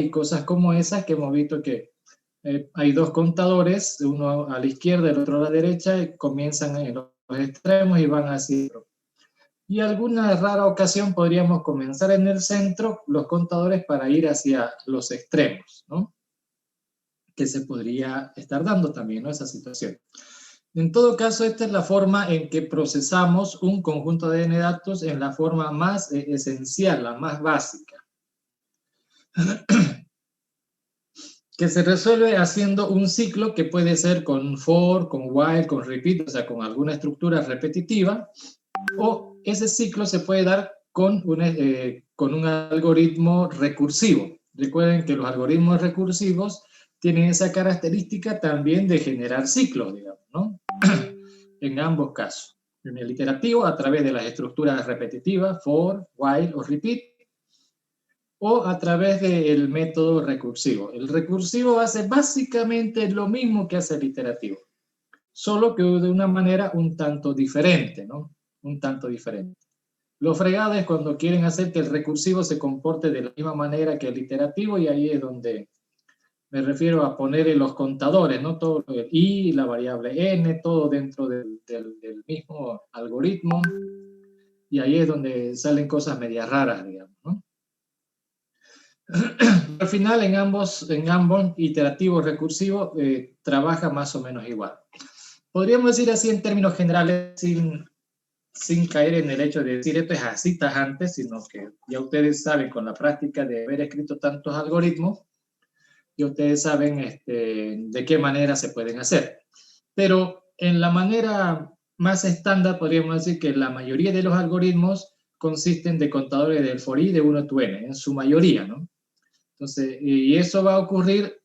y cosas como esas que hemos visto que hay dos contadores, uno a la izquierda y el otro a la derecha, y comienzan en los extremos y van así. Y alguna rara ocasión podríamos comenzar en el centro los contadores para ir hacia los extremos, ¿no? Que se podría estar dando también, ¿no? Esa situación. En todo caso, esta es la forma en que procesamos un conjunto de n datos en la forma más esencial, la más básica. Que se resuelve haciendo un ciclo que puede ser con for, con while, con repeat, o sea, con alguna estructura repetitiva, o ese ciclo se puede dar con un algoritmo recursivo. Recuerden que los algoritmos recursivos tienen esa característica también de generar ciclos, digamos, ¿no? En ambos casos. En el iterativo, a través de las estructuras repetitivas, for, while o repeat, o a través del método recursivo. El recursivo hace básicamente lo mismo que hace el iterativo, solo que de una manera un tanto diferente, ¿no? Un tanto diferente. Lo fregado es cuando quieren hacer que el recursivo se comporte de la misma manera que el iterativo, y ahí es donde me refiero a poner en los contadores, ¿no? Todo el i, la variable n, todo dentro del mismo algoritmo, y ahí es donde salen cosas medias raras, digamos, ¿no? Al final, en ambos iterativo y recursivo, trabaja más o menos igual. Podríamos decir así en términos generales, sin caer en el hecho de decir esto es así tajante, sino que ya ustedes saben con la práctica de haber escrito tantos algoritmos, y ustedes saben de qué manera se pueden hacer. Pero en la manera más estándar podríamos decir que la mayoría de los algoritmos consisten de contadores del for i de 1 to n, en su mayoría, ¿no? Entonces, y eso va a ocurrir,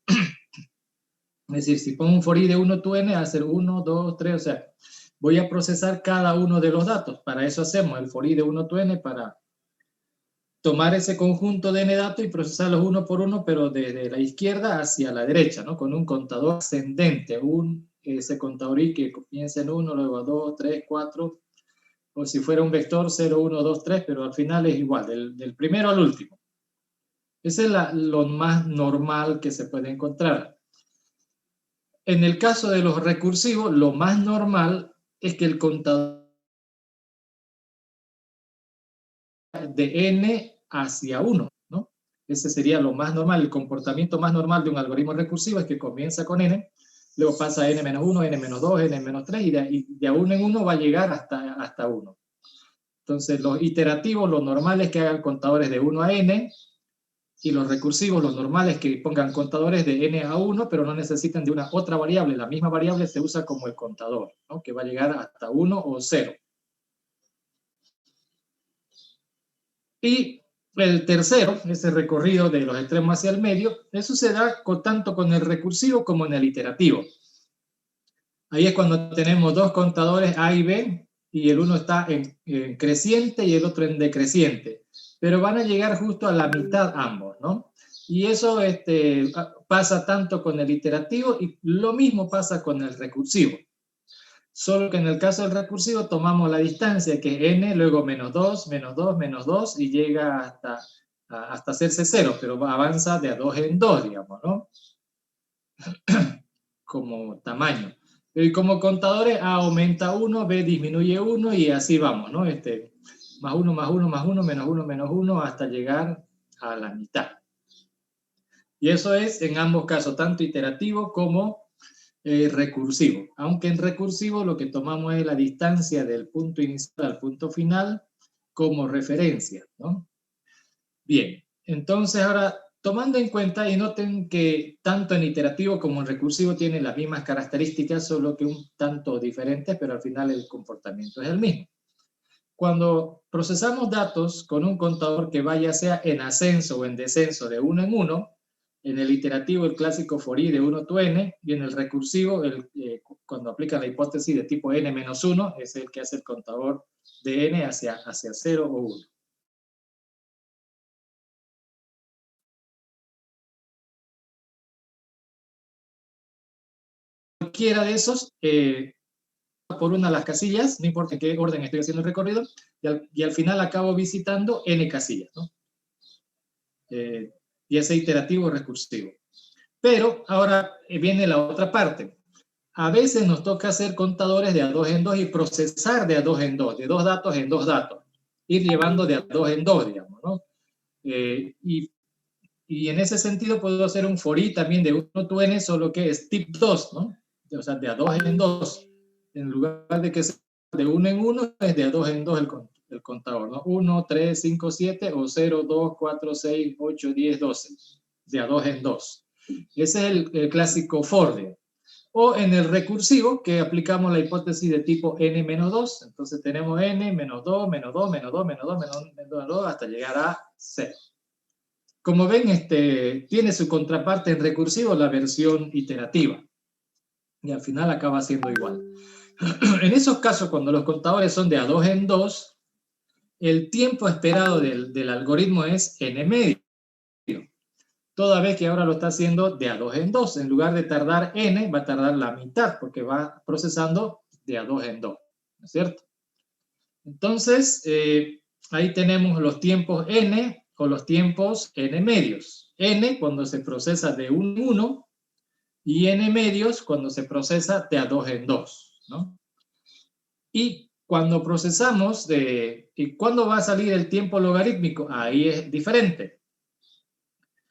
es decir, si pongo un for i de 1 to n, va a ser 1, 2, 3, o sea, voy a procesar cada uno de los datos. Para eso hacemos el for i de 1 to n, para tomar ese conjunto de n datos y procesarlos uno por uno, pero desde la izquierda hacia la derecha, ¿no? Con un contador ascendente, ese contador i que comienza en 1, luego 2, 3, 4, o si fuera un vector 0, 1, 2, 3, pero al final es igual, del primero al último. Ese es lo más normal que se puede encontrar. En el caso de los recursivos, lo más normal es que el contador de n hacia 1, ¿no? Ese sería lo más normal. El comportamiento más normal de un algoritmo recursivo es que comienza con n, luego pasa a n-1, n-2, n-3, y de 1 en 1 va a llegar hasta 1. Entonces, los iterativos, lo normal es que hagan contadores de 1 a n, y los recursivos, los normales, que pongan contadores de n a 1, pero no necesitan de una otra variable. La misma variable se usa como el contador, ¿no? Que va a llegar hasta 1 o 0. Y el tercero, ese recorrido de los extremos hacia el medio, eso se da tanto con el recursivo como en el iterativo. Ahí es cuando tenemos dos contadores A y B, y el uno está en creciente y el otro en decreciente, pero van a llegar justo a la mitad ambos, ¿no? Y eso pasa tanto con el iterativo, y lo mismo pasa con el recursivo. Solo que en el caso del recursivo tomamos la distancia, que es n, luego menos 2, menos 2, menos 2, y llega hasta hacerse 0, pero avanza de a 2 en 2, digamos, ¿no? Como tamaño. Y como contadores, A aumenta 1, B disminuye 1, y así vamos, ¿no? Más 1, más 1, más 1, menos 1, menos 1, hasta llegar a la mitad. Y eso es en ambos casos, tanto iterativo como recursivo. Aunque en recursivo lo que tomamos es la distancia del punto inicial al punto final como referencia, ¿no? Bien, entonces ahora, tomando en cuenta, y noten que tanto en iterativo como en recursivo tienen las mismas características, solo que un tanto diferentes, pero al final el comportamiento es el mismo. Cuando procesamos datos con un contador que vaya sea en ascenso o en descenso de 1 en 1, en el iterativo el clásico for i de 1 to n, y en el recursivo, cuando aplican la hipótesis de tipo n-1, es el que hace el contador de n hacia 0 o 1. Cualquiera de esos, por una de las casillas, no importa en qué orden estoy haciendo el recorrido, y al final acabo visitando n casillas, ¿no? ya sea iterativo o recursivo. Pero ahora viene la otra parte. A veces nos toca hacer contadores de a 2 en 2 y procesar de a 2 en 2, de 2 datos en 2 datos, ir llevando de a 2 en 2, digamos, ¿no? Y en ese sentido puedo hacer un for i también de 1 to n, solo que es tip 2, ¿no? O sea, de a 2 en 2. En lugar de que sea de 1 en 1, es de a 2 en 2 el contador, ¿no? 1, 3, 5, 7 o 0, 2, 4, 6, 8, 10, 12. De a 2 en 2. Ese es el clásico for. O en el recursivo, que aplicamos la hipótesis de tipo n-2. Entonces tenemos n, menos 2, menos 2, menos 2, menos 2, menos 2, hasta llegar a 0. Como ven, tiene su contraparte en recursivo la versión iterativa. Y al final acaba siendo igual. En esos casos, cuando los contadores son de a 2 en 2, el tiempo esperado del algoritmo es n medio. Toda vez que ahora lo está haciendo de a 2 en 2. En lugar de tardar n, va a tardar la mitad, porque va procesando de a 2 en 2. ¿No es cierto? Entonces, ahí tenemos los tiempos n o los tiempos n medios. N cuando se procesa de 1 en 1 y n medios cuando se procesa de a 2 en 2, ¿no? Y cuando procesamos ¿y cuándo va a salir el tiempo logarítmico? Ahí es diferente.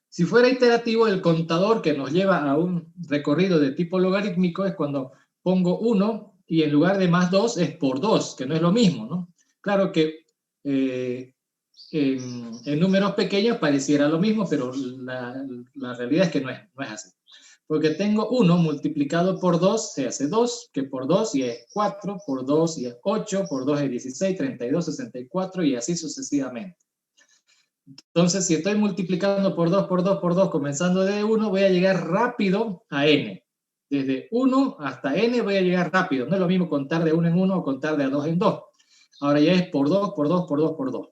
Si fuera iterativo, el contador que nos lleva a un recorrido de tipo logarítmico es cuando pongo 1 y en lugar de más 2 es por 2, que no es lo mismo, ¿no? Claro que en números pequeños pareciera lo mismo, pero la realidad es que no es así. Porque tengo 1 multiplicado por 2 se hace 2, que por 2 y es 4, por 2 y es 8, por 2 es 16, 32, 64 y así sucesivamente. Entonces, si estoy multiplicando por 2, por 2, por 2, comenzando de 1, voy a llegar rápido a n. Desde 1 hasta n voy a llegar rápido. No es lo mismo contar de 1 en 1 o contar de a 2 en 2. Ahora ya es por 2, por 2, por 2, por 2.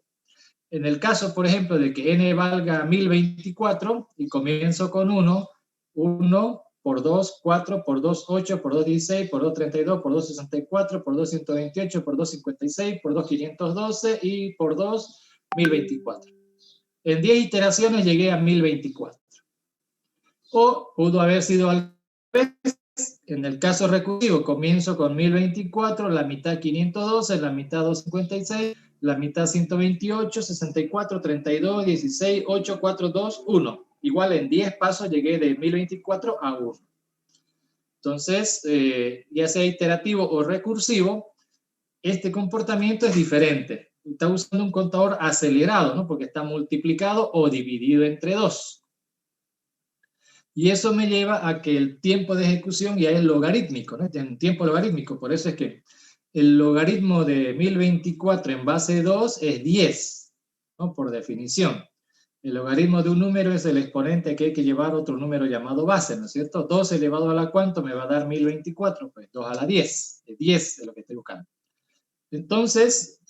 En el caso, por ejemplo, de que n valga 1024 y comienzo con 1, 1 por 2, 4, por 2, 8, por 2, 16, por 2, 32, por 2, 64, por 2, 128, por 2, 56, por 2, 512 y por 2, 1024. En 10 iteraciones llegué a 1024. O pudo haber sido al revés. En el caso recursivo, comienzo con 1024, la mitad 512, la mitad 256, la mitad 128, 64, 32, 16, 8, 4, 2, 1. Igual en 10 pasos llegué de 1024 a 1. Entonces, ya sea iterativo o recursivo, este comportamiento es diferente. Está usando un contador acelerado, ¿no? Porque está multiplicado o dividido entre 2. Y eso me lleva a que el tiempo de ejecución ya es logarítmico, ¿no? En tiempo logarítmico. Por eso es que el logaritmo de 1024 en base 2 es 10, ¿no? Por definición. El logaritmo de un número es el exponente que hay que llevar a otro número llamado base, ¿no es cierto? 2 elevado a la cuánto me va a dar 1024, pues 2 a la 10. 10 es lo que estoy buscando. Entonces,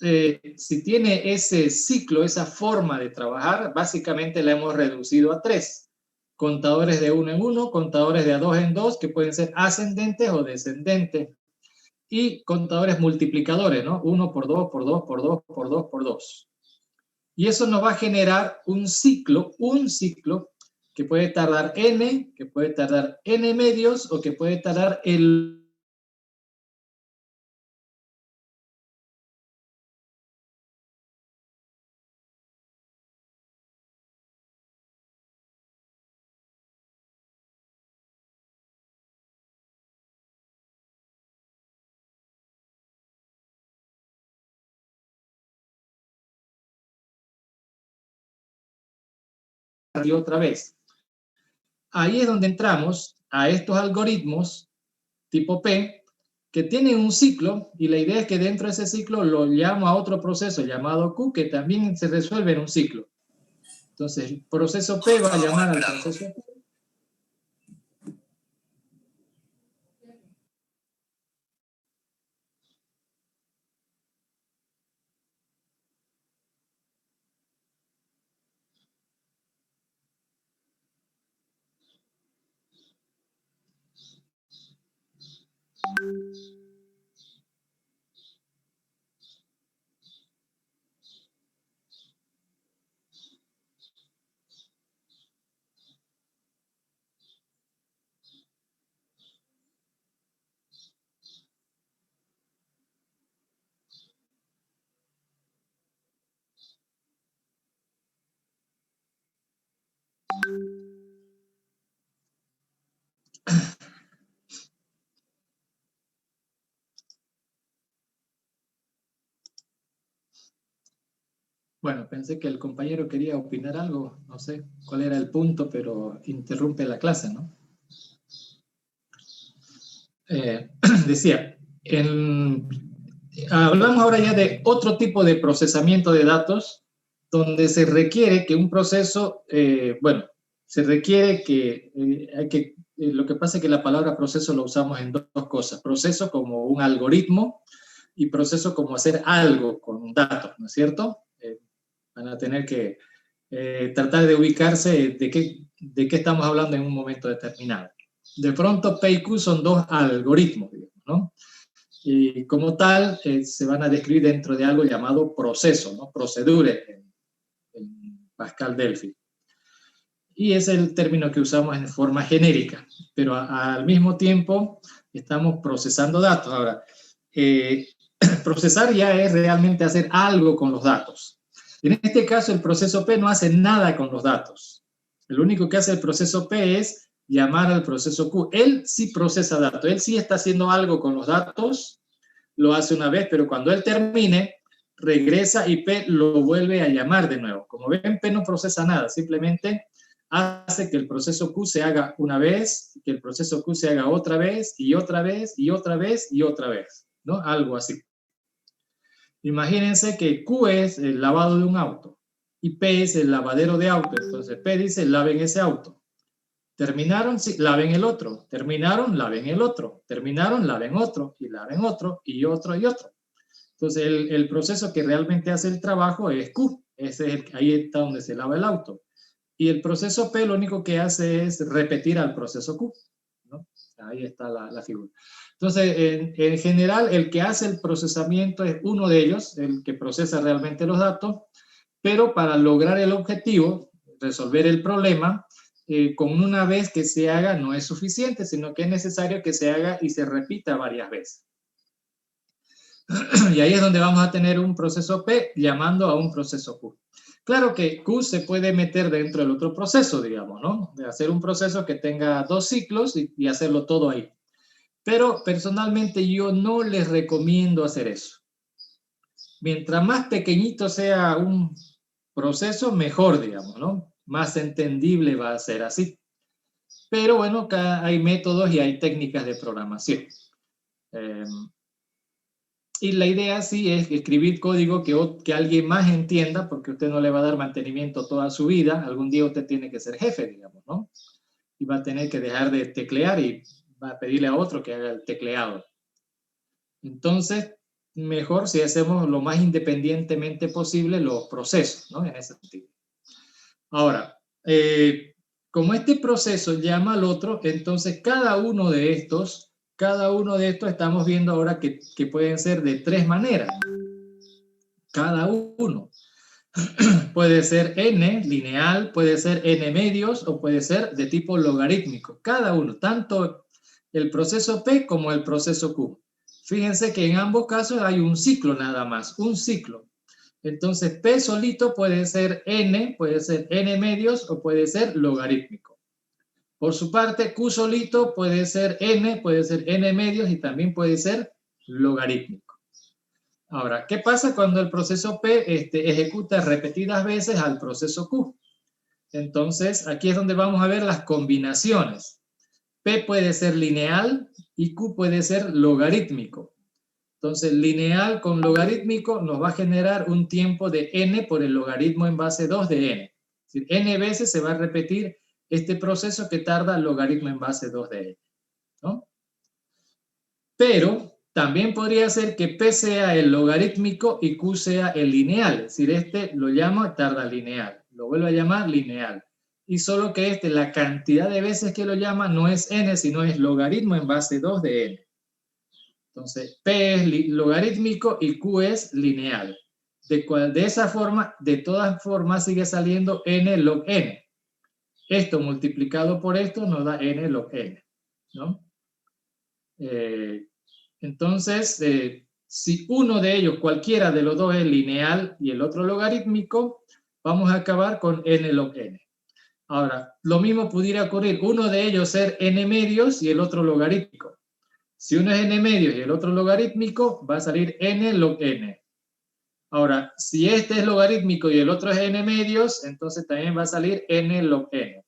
si tiene ese ciclo, esa forma de trabajar, básicamente la hemos reducido a 3. Contadores de 1 en 1, contadores de a 2 en 2, que pueden ser ascendentes o descendentes, y contadores multiplicadores, ¿no? 1 por 2, por 2, por 2, por 2, por 2. Y eso nos va a generar un ciclo que puede tardar n, que puede tardar n medios, o que puede tardar el y otra vez. Ahí es donde entramos a estos algoritmos tipo P que tienen un ciclo y la idea es que dentro de ese ciclo lo llamo a otro proceso llamado Q que también se resuelve en un ciclo. Entonces, el proceso P va a llamar al proceso Q. Bueno, pensé que el compañero quería opinar algo, no sé cuál era el punto, pero interrumpe la clase, ¿no? Decía, hablamos ahora ya de otro tipo de procesamiento de datos, donde se requiere que un proceso, bueno, se requiere que, lo que pasa es que la palabra proceso lo usamos en dos cosas, proceso como un algoritmo y proceso como hacer algo con datos, ¿no es cierto? Van a tener que tratar de ubicarse de qué estamos hablando en un momento determinado. De pronto, P y Q son dos algoritmos, digamos, ¿no? Y como tal, se van a describir dentro de algo llamado proceso, ¿no? Procedure en Pascal Delphi. Y es el término que usamos en forma genérica, pero al mismo tiempo estamos procesando datos. Ahora, procesar ya es realmente hacer algo con los datos. En este caso, el proceso P no hace nada con los datos. Lo único que hace el proceso P es llamar al proceso Q. Él sí procesa datos, él sí está haciendo algo con los datos, lo hace una vez, pero cuando él termine, regresa y P lo vuelve a llamar de nuevo. Como ven, P no procesa nada, simplemente hace que el proceso Q se haga una vez, que el proceso Q se haga otra vez, y otra vez, y otra vez, y otra vez, ¿no? Algo así. Imagínense que Q es el lavado de un auto y P es el lavadero de auto. Entonces P dice, laven ese auto. Terminaron, sí, laven el otro. Terminaron, laven el otro. Terminaron, laven otro. Y laven otro, y otro, y otro. Entonces el proceso que realmente hace el trabajo es Q. Ahí está donde se lava el auto. Y el proceso P lo único que hace es repetir al proceso Q, ¿no? Ahí está la figura. Entonces, en general, el que hace el procesamiento es uno de ellos, el que procesa realmente los datos, pero para lograr el objetivo, resolver el problema, con una vez que se haga no es suficiente, sino que es necesario que se haga y se repita varias veces. Y ahí es donde vamos a tener un proceso P llamando a un proceso Q. Claro que Q se puede meter dentro del otro proceso, digamos, ¿no? De hacer un proceso que tenga dos ciclos y hacerlo todo ahí. Pero personalmente yo no les recomiendo hacer eso. Mientras más pequeñito sea un proceso, mejor, digamos, ¿no? Más entendible va a ser así. Pero bueno, hay métodos y hay técnicas de programación. Y la idea sí es escribir código que alguien más entienda, porque usted no le va a dar mantenimiento toda su vida. Algún día usted tiene que ser jefe, digamos, ¿no? Y va a tener que dejar de teclear y va a pedirle a otro que haga el tecleado. Entonces, mejor si hacemos lo más independientemente posible los procesos, ¿no? En ese sentido. Ahora, como este proceso llama al otro, entonces cada uno de estos estamos viendo ahora que pueden ser de tres maneras. Cada uno. Puede ser n lineal, puede ser n medios o puede ser de tipo logarítmico. Cada uno, tanto el proceso P como el proceso Q. Fíjense que en ambos casos hay un ciclo nada más, un ciclo. Entonces P solito puede ser n medios o puede ser logarítmico. Por su parte, Q solito puede ser n medios y también puede ser logarítmico. Ahora, ¿qué pasa cuando el proceso P ejecuta repetidas veces al proceso Q? Entonces, aquí es donde vamos a ver las combinaciones. P puede ser lineal y Q puede ser logarítmico. Entonces, lineal con logarítmico nos va a generar un tiempo de n por el logaritmo en base 2 de n. Es decir, n veces se va a repetir este proceso que tarda el logaritmo en base 2 de n, ¿no? Pero también podría ser que P sea el logarítmico y Q sea el lineal. Es decir, este lo llama tarda lineal. Lo vuelvo a llamar lineal. Y solo que la cantidad de veces que lo llama no es n, sino es logaritmo en base 2 de n. Entonces, P es logarítmico y Q es lineal. De esa forma, de todas formas, sigue saliendo n log n. Esto multiplicado por esto nos da n log n, ¿no? Entonces, si uno de ellos, cualquiera de los dos es lineal y el otro logarítmico, vamos a acabar con n log n. Ahora, lo mismo pudiera ocurrir, uno de ellos ser n medios y el otro logarítmico. Si uno es n medios y el otro logarítmico, va a salir n log n. Ahora, si este es logarítmico y el otro es n medios, entonces también va a salir n log n.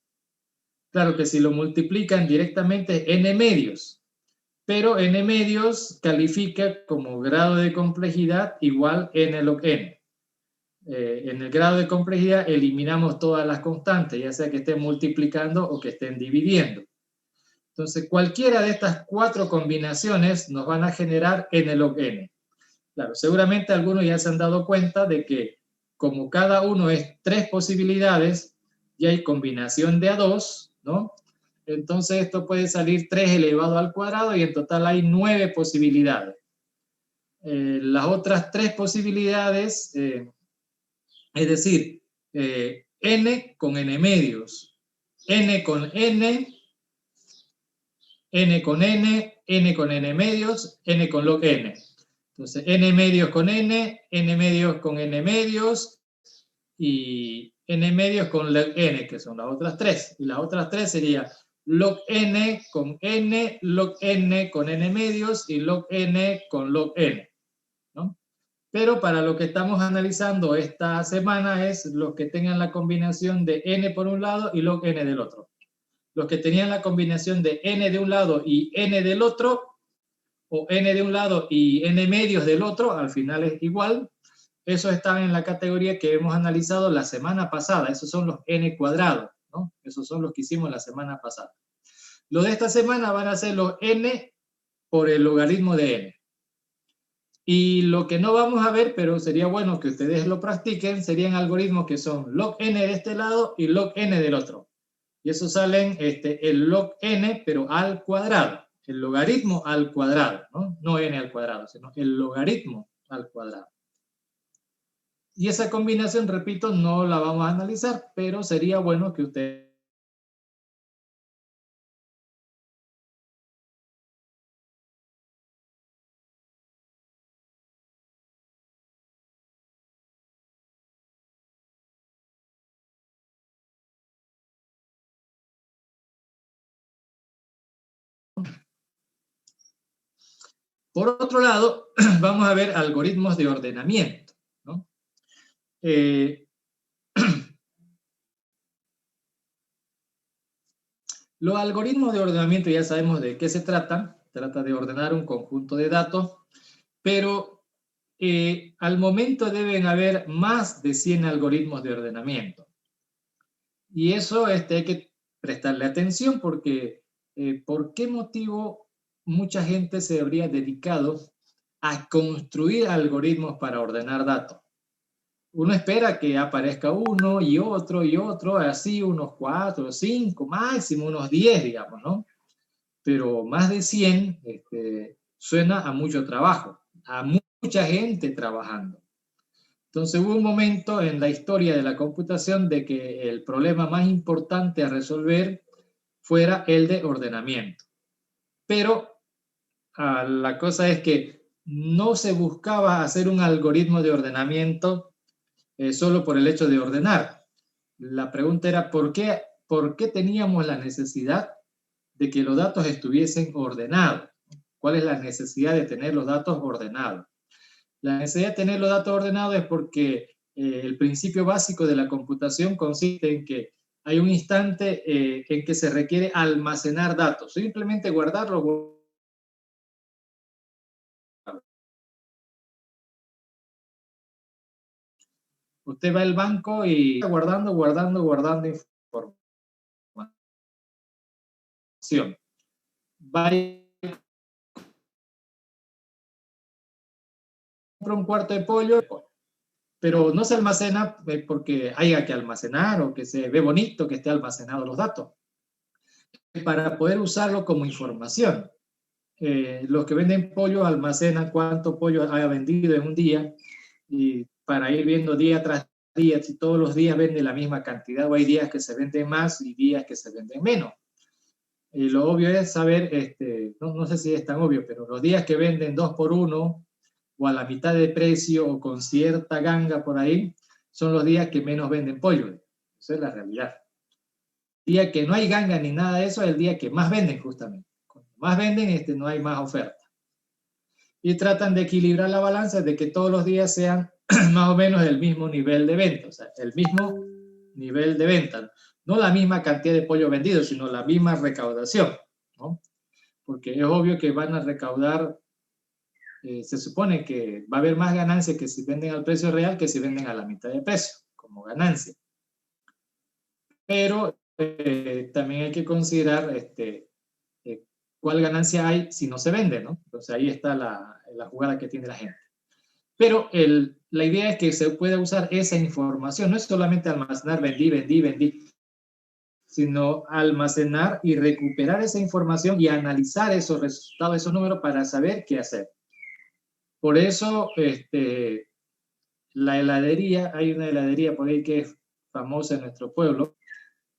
Claro que si lo multiplican directamente n medios, pero n medios califica como grado de complejidad igual n log n. En el grado de complejidad eliminamos todas las constantes, ya sea que estén multiplicando o que estén dividiendo. Entonces, cualquiera de estas 4 combinaciones nos van a generar n log n. Claro, seguramente algunos ya se han dado cuenta de que como cada uno es 3 posibilidades y hay combinación de a 2, ¿no? Entonces esto puede salir 3 elevado al cuadrado y en total hay 9 posibilidades. Las otras 3 posibilidades, es decir, n con n medios, n con n, n con n, n con n medios, n con log n. Entonces, n medios con n medios con n medios y n medios con log n, que son las otras 3. Y las otras 3 sería log n con n, log n con n medios y log n con log n, ¿no? Pero para lo que estamos analizando esta semana es los que tengan la combinación de n por un lado y log n del otro. Los que tenían la combinación de n de un lado y n del otro, o n de un lado y n medios del otro, al final es igual. Esos están en la categoría que hemos analizado la semana pasada. Esos son los n cuadrados, ¿no? Esos son los que hicimos la semana pasada. Los de esta semana van a ser los n por el logaritmo de n. Y lo que no vamos a ver, pero sería bueno que ustedes lo practiquen, serían algoritmos que son log n de este lado y log n del otro. Y eso salen el log n, pero al cuadrado. El logaritmo al cuadrado, ¿no? No n al cuadrado, sino el logaritmo al cuadrado. Y esa combinación, repito, no la vamos a analizar, pero sería bueno que ustedes... Por otro lado, vamos a ver algoritmos de ordenamiento, ¿no? Los algoritmos de ordenamiento ya sabemos de qué se trata. Trata de ordenar un conjunto de datos, pero al momento deben haber más de 100 algoritmos de ordenamiento. Y eso hay que prestarle atención porque ¿por qué motivo mucha gente se habría dedicado a construir algoritmos para ordenar datos? Uno espera que aparezca uno y otro, así unos 4, 5, máximo unos 10, digamos, ¿no? Pero más de 100 suena a mucho trabajo, a mucha gente trabajando. Entonces hubo un momento en la historia de la computación de que el problema más importante a resolver fuera el de ordenamiento. Pero la cosa es que no se buscaba hacer un algoritmo de ordenamiento solo por el hecho de ordenar. La pregunta era ¿por qué teníamos la necesidad de que los datos estuviesen ordenados? ¿Cuál es la necesidad de tener los datos ordenados? La necesidad de tener los datos ordenados es porque el principio básico de la computación consiste en que hay un instante en que se requiere almacenar datos, simplemente guardarlos. Usted va al banco y está guardando información. Va y compra un cuarto de pollo, pero no se almacena porque haya que almacenar o que se ve bonito que esté almacenado los datos. Para poder usarlo como información. Los que venden pollo almacenan cuánto pollo haya vendido en un día y para ir viendo día tras día, si todos los días venden la misma cantidad o hay días que se venden más y días que se venden menos. Lo obvio es saber, no sé si es tan obvio, pero los días que venden 2 por 1 o a la mitad de precio o con cierta ganga por ahí, son los días que menos venden pollo. Esa es la realidad. El día que no hay ganga ni nada de eso es el día que más venden justamente. Cuando más venden, no hay más oferta. Y tratan de equilibrar la balanza de que todos los días sean más o menos el mismo nivel de venta, o sea, el mismo nivel de venta. No la misma cantidad de pollo vendido, sino la misma recaudación, ¿no? Porque es obvio que van a recaudar, se supone que va a haber más ganancia que si venden al precio real que si venden a la mitad de precio, como ganancia. Pero también hay que considerar cuál ganancia hay si no se vende, ¿no? Entonces ahí está la jugada que tiene la gente. Pero la idea es que se pueda usar esa información, no es solamente almacenar, vendí, sino almacenar y recuperar esa información y analizar esos resultados, esos números para saber qué hacer. Por eso, la heladería, hay una heladería por ahí que es famosa en nuestro pueblo,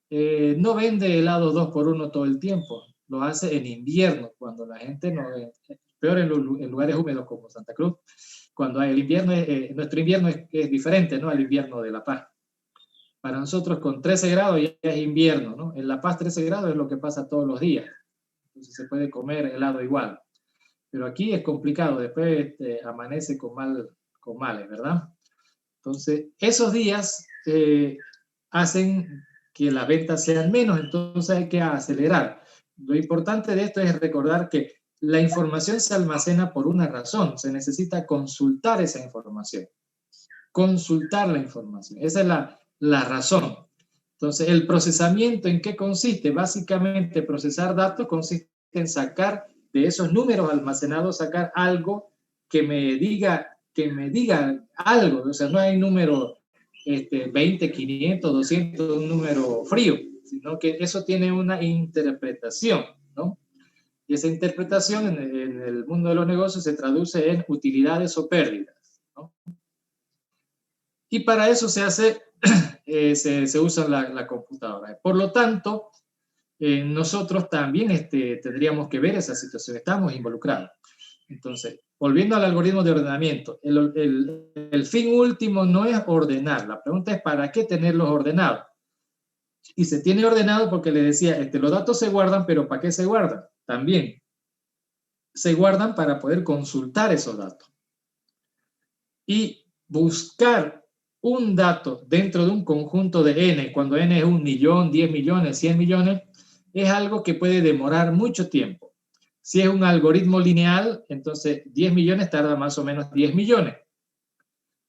no vende helado 2x1 todo el tiempo, lo hace en invierno, cuando la gente no, peor en lugares húmedos como Santa Cruz, cuando hay el invierno, nuestro invierno es diferente, ¿no?, al invierno de La Paz. Para nosotros con 13 grados ya es invierno, ¿no? En La Paz 13 grados es lo que pasa todos los días, entonces se puede comer helado igual. Pero aquí es complicado, después amanece con males, ¿verdad? Entonces, esos días hacen que las ventas sean menos, entonces hay que acelerar. Lo importante de esto es recordar que la información se almacena por una razón, se necesita consultar esa información, consultar la información, esa es la razón. Entonces, ¿el procesamiento en qué consiste? Básicamente, procesar datos consiste en sacar de esos números almacenados, sacar algo que me diga algo, o sea, no hay número 20, 500, 200, un número frío, sino que eso tiene una interpretación, ¿no? Y esa interpretación en el mundo de los negocios se traduce en utilidades o pérdidas, ¿no? Y para eso se hace, se usa la computadora. Por lo tanto, nosotros también tendríamos que ver esa situación, estamos involucrados. Entonces, volviendo al algoritmo de ordenamiento, el fin último no es ordenar, la pregunta es ¿para qué tenerlos ordenados? Y se tiene ordenado porque le decía, los datos se guardan, pero ¿para qué se guardan? También se guardan para poder consultar esos datos. Y buscar un dato dentro de un conjunto de n, cuando n es 1 millón, 10 millones, 100 millones, es algo que puede demorar mucho tiempo. Si es un algoritmo lineal, entonces 10 millones tarda más o menos 10 millones.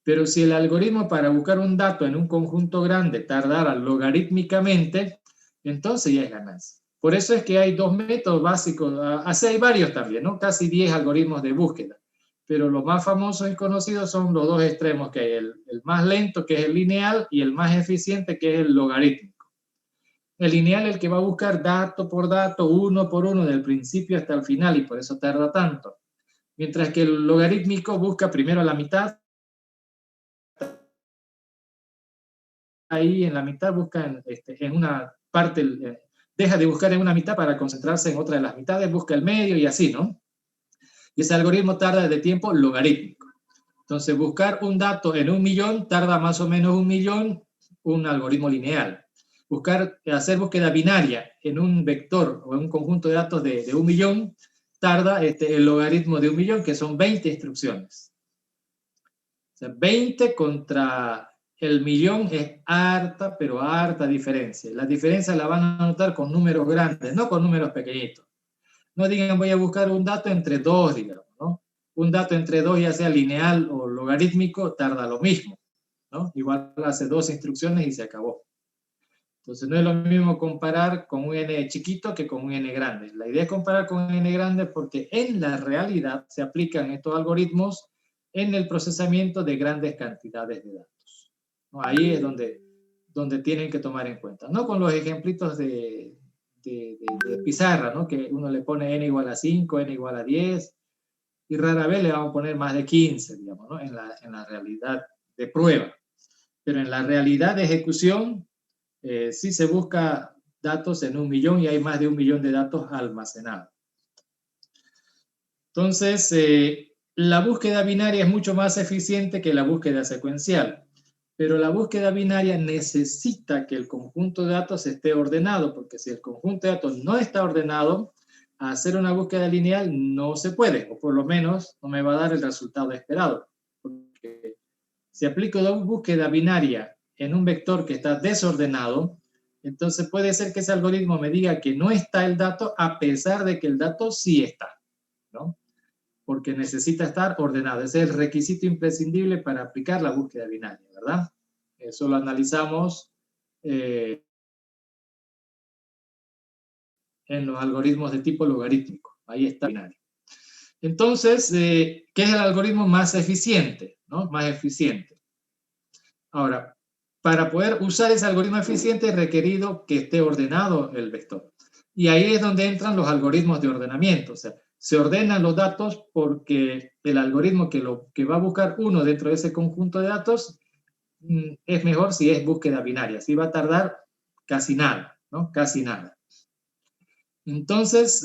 Pero si el algoritmo para buscar un dato en un conjunto grande tardara logarítmicamente, entonces ya es ganancia. Por eso es que hay dos métodos básicos, así hay varios también, ¿no? Casi 10 algoritmos de búsqueda. Pero los más famosos y conocidos son los dos extremos que hay, el más lento, que es el lineal, y el más eficiente, que es el logarítmico. El lineal es el que va a buscar dato por dato, uno por uno, del principio hasta el final, y por eso tarda tanto. Mientras que el logarítmico busca primero la mitad, ahí en la mitad busca en una parte, deja de buscar en una mitad para concentrarse en otra de las mitades, busca el medio y así, ¿no? Y ese algoritmo tarda de tiempo logarítmico. Entonces, buscar un dato en 1 millón tarda más o menos 1 millón, un algoritmo lineal. Hacer búsqueda binaria en un vector o en un conjunto de datos de 1 millón tarda el logaritmo de 1 millón, que son 20 instrucciones. O sea, 20 contra el millón es harta, pero harta diferencia. La diferencia la van a notar con números grandes, no con números pequeñitos. No digan voy a buscar un dato entre 2, digamos, ¿no? Un dato entre 2, ya sea lineal o logarítmico, tarda lo mismo, ¿no? Igual hace 2 instrucciones y se acabó. Entonces no es lo mismo comparar con un n chiquito que con un n grande. La idea es comparar con un n grande porque en la realidad se aplican estos algoritmos en el procesamiento de grandes cantidades de datos, ¿no? Ahí es donde tienen que tomar en cuenta. No con los ejemplitos de pizarra, ¿no? Que uno le pone n igual a 5, n igual a 10, y rara vez le vamos a poner más de 15, digamos, ¿no? En la realidad de prueba. Pero en la realidad de ejecución, sí se busca datos en 1 millón y hay más de 1 millón de datos almacenados. Entonces, la búsqueda binaria es mucho más eficiente que la búsqueda secuencial, pero la búsqueda binaria necesita que el conjunto de datos esté ordenado, porque si el conjunto de datos no está ordenado, hacer una búsqueda lineal no se puede, o por lo menos no me va a dar el resultado esperado, porque Si aplico la búsqueda binaria en un vector que está desordenado, entonces puede ser que ese algoritmo me diga que no está el dato a pesar de que el dato sí está, ¿no? Porque necesita estar ordenado. Ese es el requisito imprescindible para aplicar la búsqueda binaria, ¿verdad? Eso lo analizamos en los algoritmos de tipo logarítmico. Ahí está binario. Entonces, ¿qué es el algoritmo más eficiente? ¿No? Más eficiente. Ahora, para poder usar ese algoritmo eficiente es requerido que esté ordenado el vector. Y ahí es donde entran los algoritmos de ordenamiento. O sea, se ordenan los datos porque el algoritmo que va a buscar uno dentro de ese conjunto de datos es mejor si es búsqueda binaria. Así va a tardar casi nada, ¿no? Casi nada. Entonces,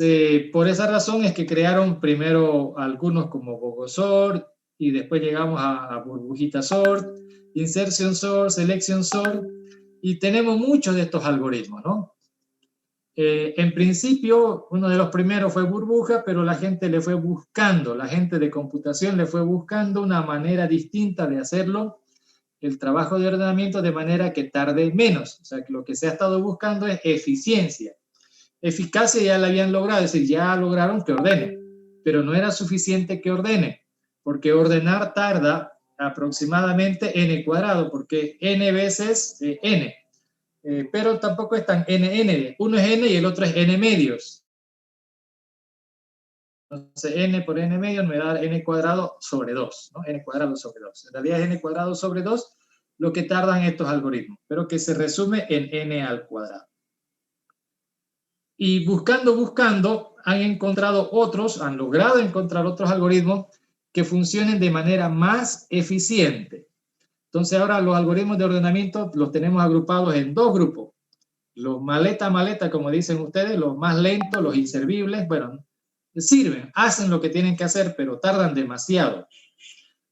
por esa razón es que crearon primero algunos como Bogosort y después llegamos a Burbujita Sort, Insertion Sort, Selection Sort, y tenemos muchos de estos algoritmos, ¿no? En principio, uno de los primeros fue Burbuja, pero la gente le fue buscando, la gente de computación le fue buscando una manera distinta de hacerlo, el trabajo de ordenamiento, de manera que tarde menos. O sea, que lo que se ha estado buscando es eficiencia. Eficacia ya la habían logrado, es decir, ya lograron que ordene, pero no era suficiente que ordene, porque ordenar tarda aproximadamente n cuadrado, porque n veces n, pero tampoco es tan n, uno es n y el otro es n medios. Entonces n por n medios me da n cuadrado sobre 2, ¿no? N cuadrado sobre 2. En realidad es n cuadrado sobre 2 lo que tardan estos algoritmos, pero que se resume en n al cuadrado. Y buscando, han encontrado otros, han logrado encontrar otros algoritmos que funcionen de manera más eficiente. Entonces ahora los algoritmos de ordenamiento los tenemos agrupados en dos grupos. Los maleta, como dicen ustedes, los más lentos, los inservibles, bueno, sirven, hacen lo que tienen que hacer, pero tardan demasiado.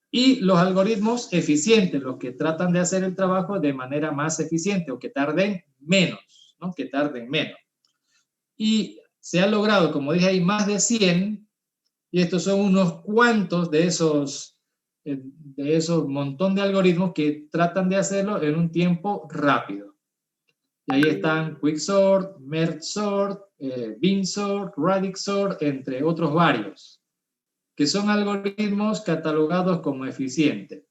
Y los algoritmos eficientes, los que tratan de hacer el trabajo de manera más eficiente o que tarden menos, ¿no? Que tarden menos. Y se ha logrado, como dije ahí, más de 100, y estos son unos cuantos de esos montón de algoritmos que tratan de hacerlo en un tiempo rápido. Y ahí están Quicksort, Mergesort, Beansort, Radixsort, entre otros varios, que son algoritmos catalogados como eficientes.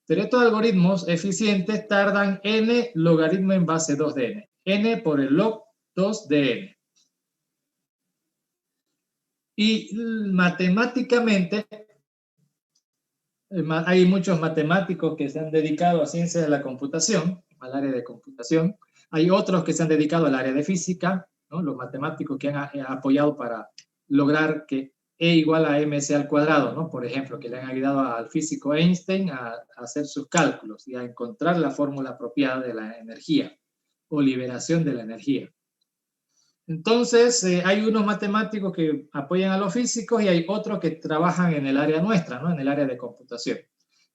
Pero estos algoritmos eficientes tardan n logaritmo en base 2 de n, n por el log 2 de n. Y matemáticamente, hay muchos matemáticos que se han dedicado a ciencias de la computación, al área de computación. Hay otros que se han dedicado al área de física, ¿no? Los matemáticos que han apoyado para lograr que E igual a mc al cuadrado, ¿no? Por ejemplo, que le han ayudado al físico Einstein a hacer sus cálculos y a encontrar la fórmula apropiada de la energía o liberación de la energía. Entonces, hay unos matemáticos que apoyan a los físicos y hay otros que trabajan en el área nuestra, ¿no? En el área de computación.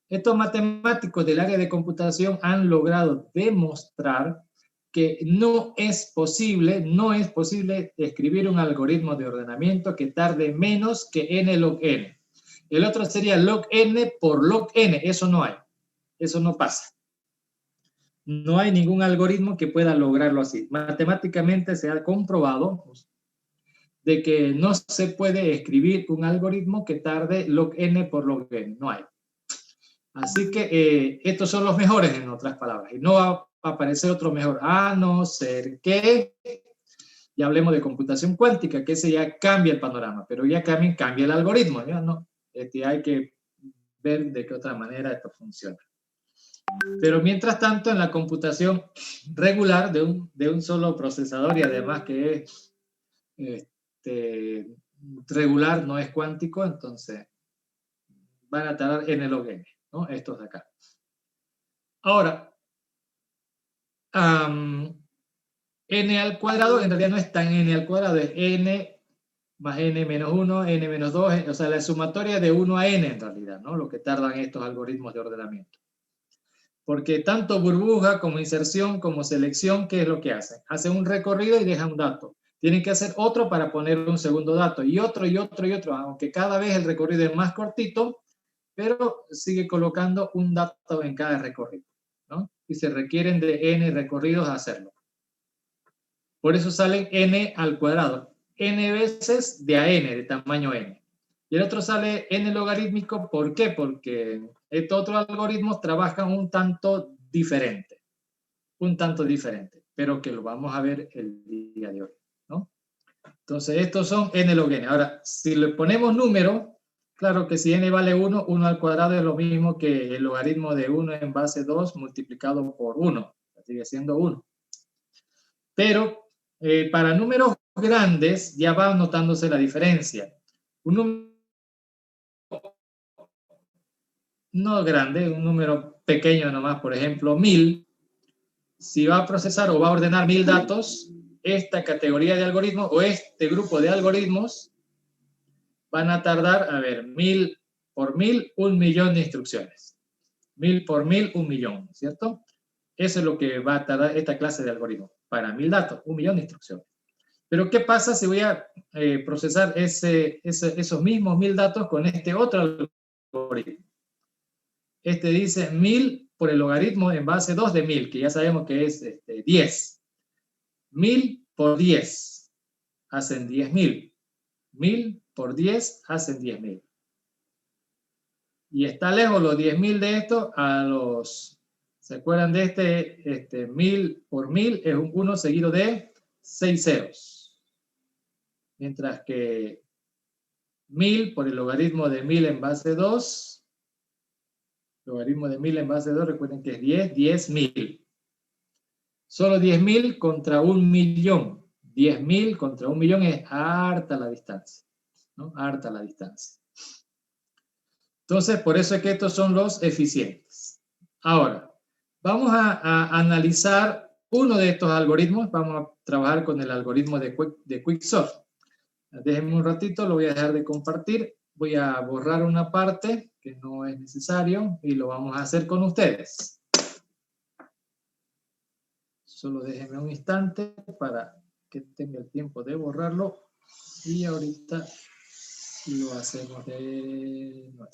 Estos matemáticos del área de computación han logrado demostrar que no es posible escribir un algoritmo de ordenamiento que tarde menos que n log n. El otro sería log n por log n. Eso no hay. Eso no pasa. No hay ningún algoritmo que pueda lograrlo así. Matemáticamente se ha comprobado de que no se puede escribir un algoritmo que tarde log n por log n. No hay. Así que estos son los mejores, en otras palabras. Y no va a aparecer otro mejor, a no ser que ya hablemos de computación cuántica, que ese ya cambia el panorama, pero ya también cambia el algoritmo. ¿Ya? No, hay que ver de qué otra manera esto funciona. Pero mientras tanto, en la computación regular de un solo procesador, y además que es regular, no es cuántico, entonces van a tardar n log n, ¿no? Estos de acá. Ahora, n al cuadrado en realidad no es tan n al cuadrado, es n más n menos 1, n menos 2, o sea, la sumatoria de 1 a n en realidad, ¿no? Lo que tardan estos algoritmos de ordenamiento. Porque tanto burbuja como inserción como selección, ¿qué es lo que hacen? Hacen un recorrido y dejan un dato. Tienen que hacer otro para poner un segundo dato, y otro, y otro, y otro. Aunque cada vez el recorrido es más cortito, pero sigue colocando un dato en cada recorrido, ¿no? Y se requieren de n recorridos a hacerlo. Por eso salen n al cuadrado, n veces de a n, de tamaño n. Y el otro sale n logarítmico, ¿por qué? Porque estos otros algoritmos trabajan un tanto diferente, pero que lo vamos a ver el día de hoy, ¿no? Entonces, estos son n log n. Ahora, si le ponemos número, claro que si n vale 1, 1 al cuadrado es lo mismo que el logaritmo de 1 en base 2 multiplicado por 1. Sigue siendo 1. Pero para números grandes ya va notándose la diferencia. Un número no grande, un número pequeño nomás, por ejemplo, 1000, si va a procesar o va a ordenar 1000 datos, esta categoría de algoritmos o este grupo de algoritmos van a tardar, a ver, 1000 por 1000, 1.000.000 de instrucciones. 1000 por 1000, 1.000.000, ¿cierto? Eso es lo que va a tardar esta clase de algoritmos. Para 1000 datos, 1.000.000 de instrucciones. Pero ¿qué pasa si voy a procesar esos mismos 1000 datos con este otro algoritmo? Este dice 1000 por el logaritmo en base 2 de 1000, que ya sabemos que es 10. 1000 por 10 hacen 10.000. 1000 por 10 hacen 10.000. Y está lejos los 10.000 de esto a los... ¿Se acuerdan de este 1000 por 1000? Es un 1 seguido de 6 ceros. Mientras que 1000 por el logaritmo de 1000 en base 2, logaritmo de 1000 en base 2, recuerden que es 10, 10.000. Solo 10.000 contra 1.000.000. 10.000 contra 1.000.000 es harta la distancia, ¿no? Harta la distancia. Entonces, por eso es que estos son los eficientes. Ahora, vamos a analizar uno de estos algoritmos. Vamos a trabajar con el algoritmo de Quicksort. Déjenme un ratito, lo voy a dejar de compartir. Voy a borrar una parte que no es necesario y lo vamos a hacer con ustedes. Solo déjenme un instante para que tenga el tiempo de borrarlo y ahorita lo hacemos de nuevo.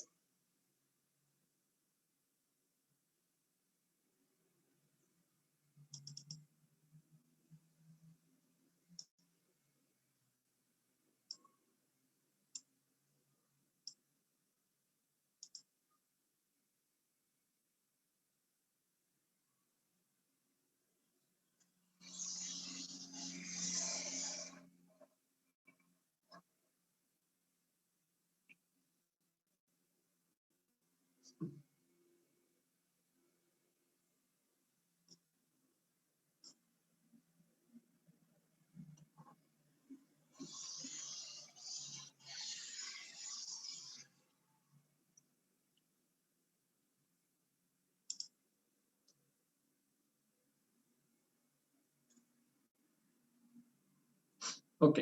Ok.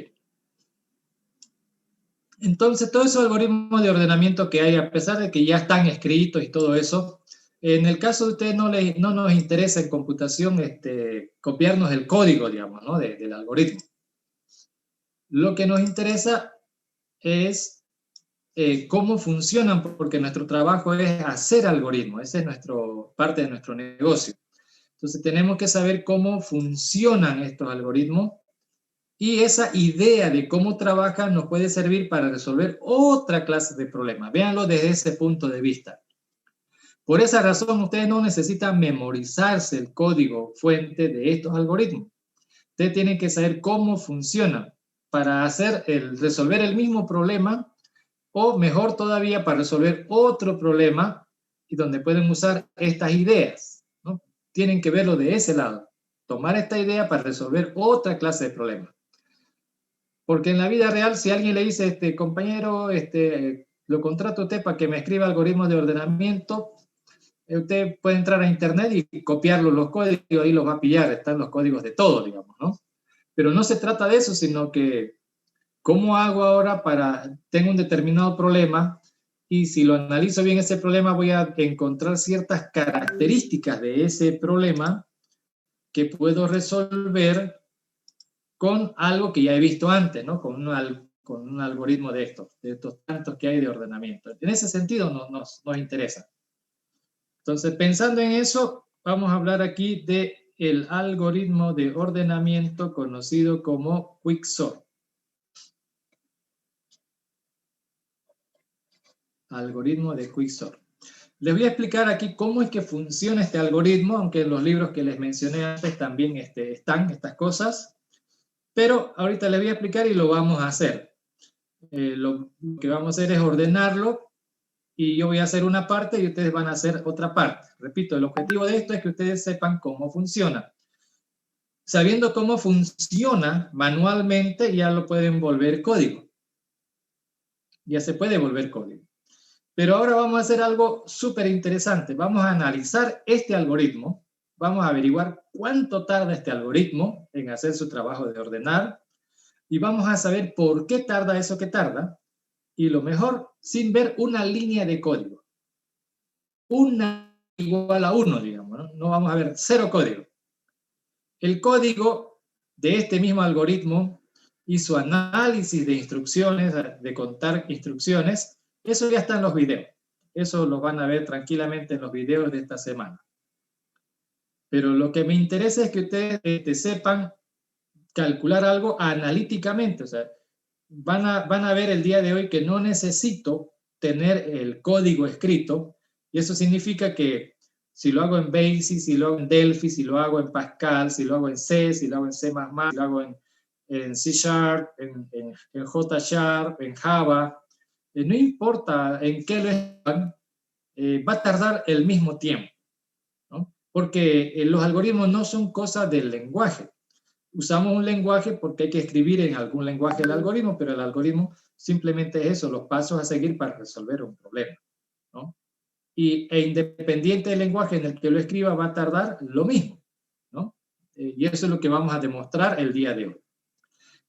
Entonces, todos esos algoritmos de ordenamiento que hay, a pesar de que ya están escritos y todo eso, en el caso de ustedes no nos interesa en computación copiarnos el código, digamos, ¿no? del algoritmo. Lo que nos interesa es cómo funcionan, porque nuestro trabajo es hacer algoritmos, esa es parte de nuestro negocio. Entonces, tenemos que saber cómo funcionan estos algoritmos. Y esa idea de cómo trabajan nos puede servir para resolver otra clase de problemas. Véanlo desde ese punto de vista. Por esa razón, ustedes no necesitan memorizarse el código fuente de estos algoritmos. Ustedes tienen que saber cómo funcionan para resolver el mismo problema o, mejor todavía, para resolver otro problema y donde pueden usar estas ideas, ¿no? Tienen que verlo de ese lado. Tomar esta idea para resolver otra clase de problema. Porque en la vida real, si alguien le dice, compañero, lo contrato a usted para que me escriba algoritmos de ordenamiento, usted puede entrar a internet y copiarlo los códigos, ahí los va a pillar, están los códigos de todo, digamos, ¿no? Pero no se trata de eso, sino que, ¿cómo hago ahora tengo un determinado problema, y si lo analizo bien ese problema, voy a encontrar ciertas características de ese problema que puedo resolver con algo que ya he visto antes, ¿no? Con con un algoritmo de estos tantos que hay de ordenamiento. En ese sentido nos interesa. Entonces, pensando en eso, vamos a hablar aquí del algoritmo de ordenamiento conocido como Quicksort. Algoritmo de Quicksort. Les voy a explicar aquí cómo es que funciona este algoritmo, aunque en los libros que les mencioné antes también están estas cosas, pero ahorita les voy a explicar y lo vamos a hacer. Lo que vamos a hacer es ordenarlo y yo voy a hacer una parte y ustedes van a hacer otra parte. Repito, el objetivo de esto es que ustedes sepan cómo funciona. Sabiendo cómo funciona manualmente, ya lo pueden volver código. Ya se puede volver código. Pero ahora vamos a hacer algo súper interesante. Vamos a analizar este algoritmo. Vamos a averiguar cuánto tarda este algoritmo en hacer su trabajo de ordenar. Y vamos a saber por qué tarda eso que tarda. Y lo mejor, sin ver una línea de código. Una igual a 1, digamos. No vamos a ver 0 código. El código de este mismo algoritmo y su análisis de instrucciones, de contar instrucciones, eso ya está en los videos. Eso lo van a ver tranquilamente en los videos de esta semana. Pero lo que me interesa es que ustedes sepan calcular algo analíticamente. O sea, van a ver el día de hoy que no necesito tener el código escrito, y eso significa que si lo hago en Basic, si lo hago en Delphi, si lo hago en Pascal, si lo hago en C, si lo hago en C++, si lo hago en C Sharp, en J Sharp, en Java, no importa en qué lo hagan, va a tardar el mismo tiempo, ¿no? Porque los algoritmos no son cosas del lenguaje. Usamos un lenguaje porque hay que escribir en algún lenguaje el algoritmo, pero el algoritmo simplemente es eso, los pasos a seguir para resolver un problema, ¿no? E independiente del lenguaje en el que lo escriba, va a tardar lo mismo, ¿no? Y eso es lo que vamos a demostrar el día de hoy.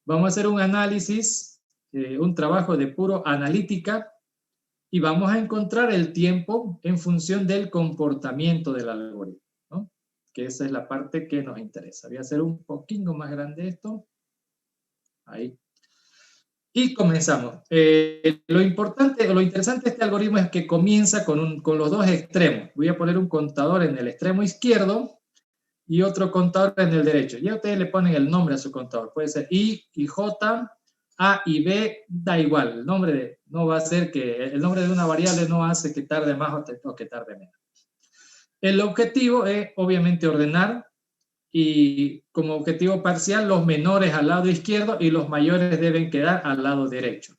Vamos a hacer un análisis, un trabajo de puro analítica, y vamos a encontrar el tiempo en función del comportamiento del algoritmo, ¿no? Que esa es la parte que nos interesa. Voy a hacer un poquito más grande esto. Ahí. Y comenzamos. Lo importante, lo interesante de este algoritmo es que comienza con los dos extremos. Voy a poner un contador en el extremo izquierdo y otro contador en el derecho. Ya ustedes le ponen el nombre a su contador. Puede ser I y J, A y B, da igual. El nombre no va a ser que, el nombre de una variable no hace que tarde más o que tarde menos. El objetivo es obviamente ordenar, y como objetivo parcial los menores al lado izquierdo y los mayores deben quedar al lado derecho.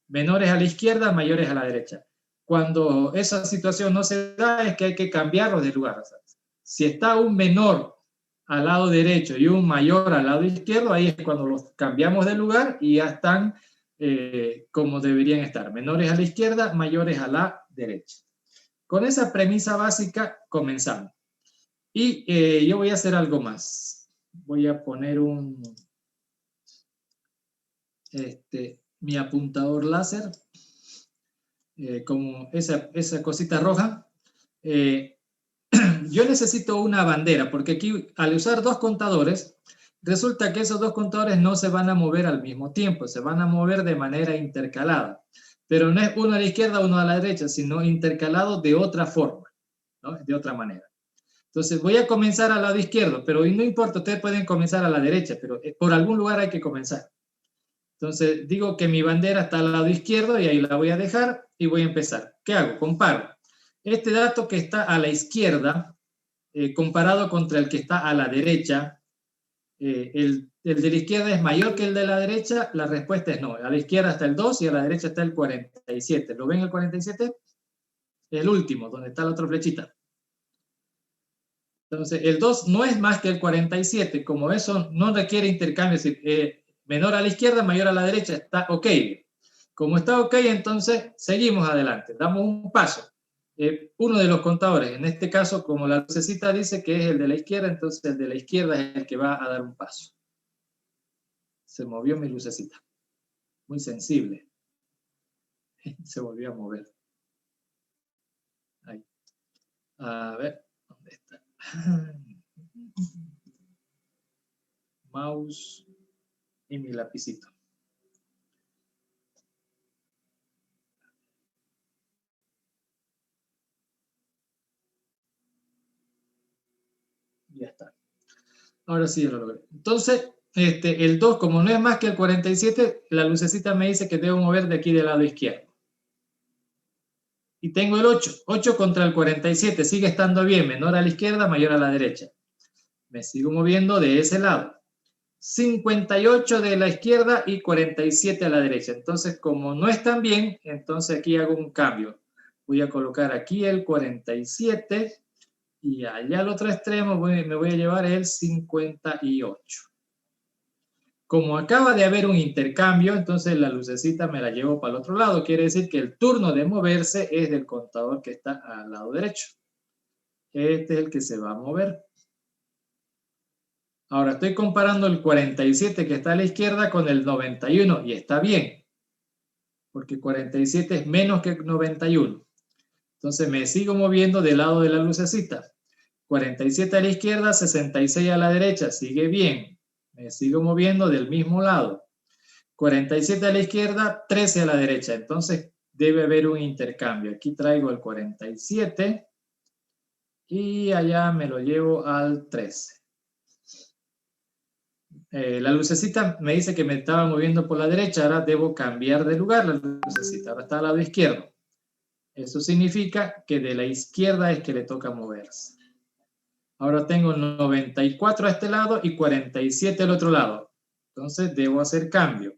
Menores a la izquierda, mayores a la derecha. Cuando esa situación no se da es que hay que cambiarlos de lugar. O sea, si está un menor al lado derecho y un mayor al lado izquierdo, ahí es cuando los cambiamos de lugar y ya están como deberían estar. Menores a la izquierda, mayores a la derecha. Con esa premisa básica comenzamos. Y yo voy a hacer algo más. Voy a poner mi apuntador láser, como esa cosita roja. Yo necesito una bandera, porque aquí al usar dos contadores, resulta que esos dos contadores no se van a mover al mismo tiempo, se van a mover de manera intercalada. Pero no es uno a la izquierda, uno a la derecha, sino intercalado de otra forma, ¿no? De otra manera. Entonces voy a comenzar al lado izquierdo, pero no importa, ustedes pueden comenzar a la derecha, pero por algún lugar hay que comenzar. Entonces digo que mi bandera está al lado izquierdo y ahí la voy a dejar y voy a empezar. ¿Qué hago? Comparo. Este dato que está a la izquierda, comparado contra el que está a la derecha, el de la izquierda es mayor que el de la derecha, la respuesta es no. A la izquierda está el 2 y a la derecha está el 47. ¿Lo ven el 47? El último, donde está la otra flechita. Entonces, el 2 no es más que el 47, como eso no requiere intercambio, es decir, menor a la izquierda, mayor a la derecha, está ok. Como está ok, entonces seguimos adelante, damos un paso. Uno de los contadores, en este caso, como la lucecita dice que es el de la izquierda, entonces el de la izquierda es el que va a dar un paso. Se movió mi lucecita, muy sensible. Se volvió a mover. Ahí. A ver, ¿dónde está? Mouse y mi lapicito. Ahora sí ya lo logré. Entonces, el 2, como no es más que el 47, la lucecita me dice que debo mover de aquí del lado izquierdo. Y tengo el 8. 8 contra el 47. Sigue estando bien. Menor a la izquierda, mayor a la derecha. Me sigo moviendo de ese lado. 58 de la izquierda y 47 a la derecha. Entonces, como no están bien, entonces aquí hago un cambio. Voy a colocar aquí el 47 y allá al otro extremo me voy a llevar el 58. Como acaba de haber un intercambio, entonces la lucecita me la llevo para el otro lado. Quiere decir que el turno de moverse es del contador que está al lado derecho. Este es el que se va a mover. Ahora estoy comparando el 47 que está a la izquierda con el 91 y está bien, porque 47 es menos que 91. Entonces me sigo moviendo del lado de la lucecita. 47 a la izquierda, 66 a la derecha, sigue bien. Me sigo moviendo del mismo lado. 47 a la izquierda, 13 a la derecha. Entonces debe haber un intercambio. Aquí traigo el 47 y allá me lo llevo al 13. La lucecita me dice que me estaba moviendo por la derecha, ahora debo cambiar de lugar la lucecita, ahora está al lado izquierdo. Eso significa que de la izquierda es que le toca moverse. Ahora tengo 94 a este lado y 47 al otro lado. Entonces debo hacer cambio.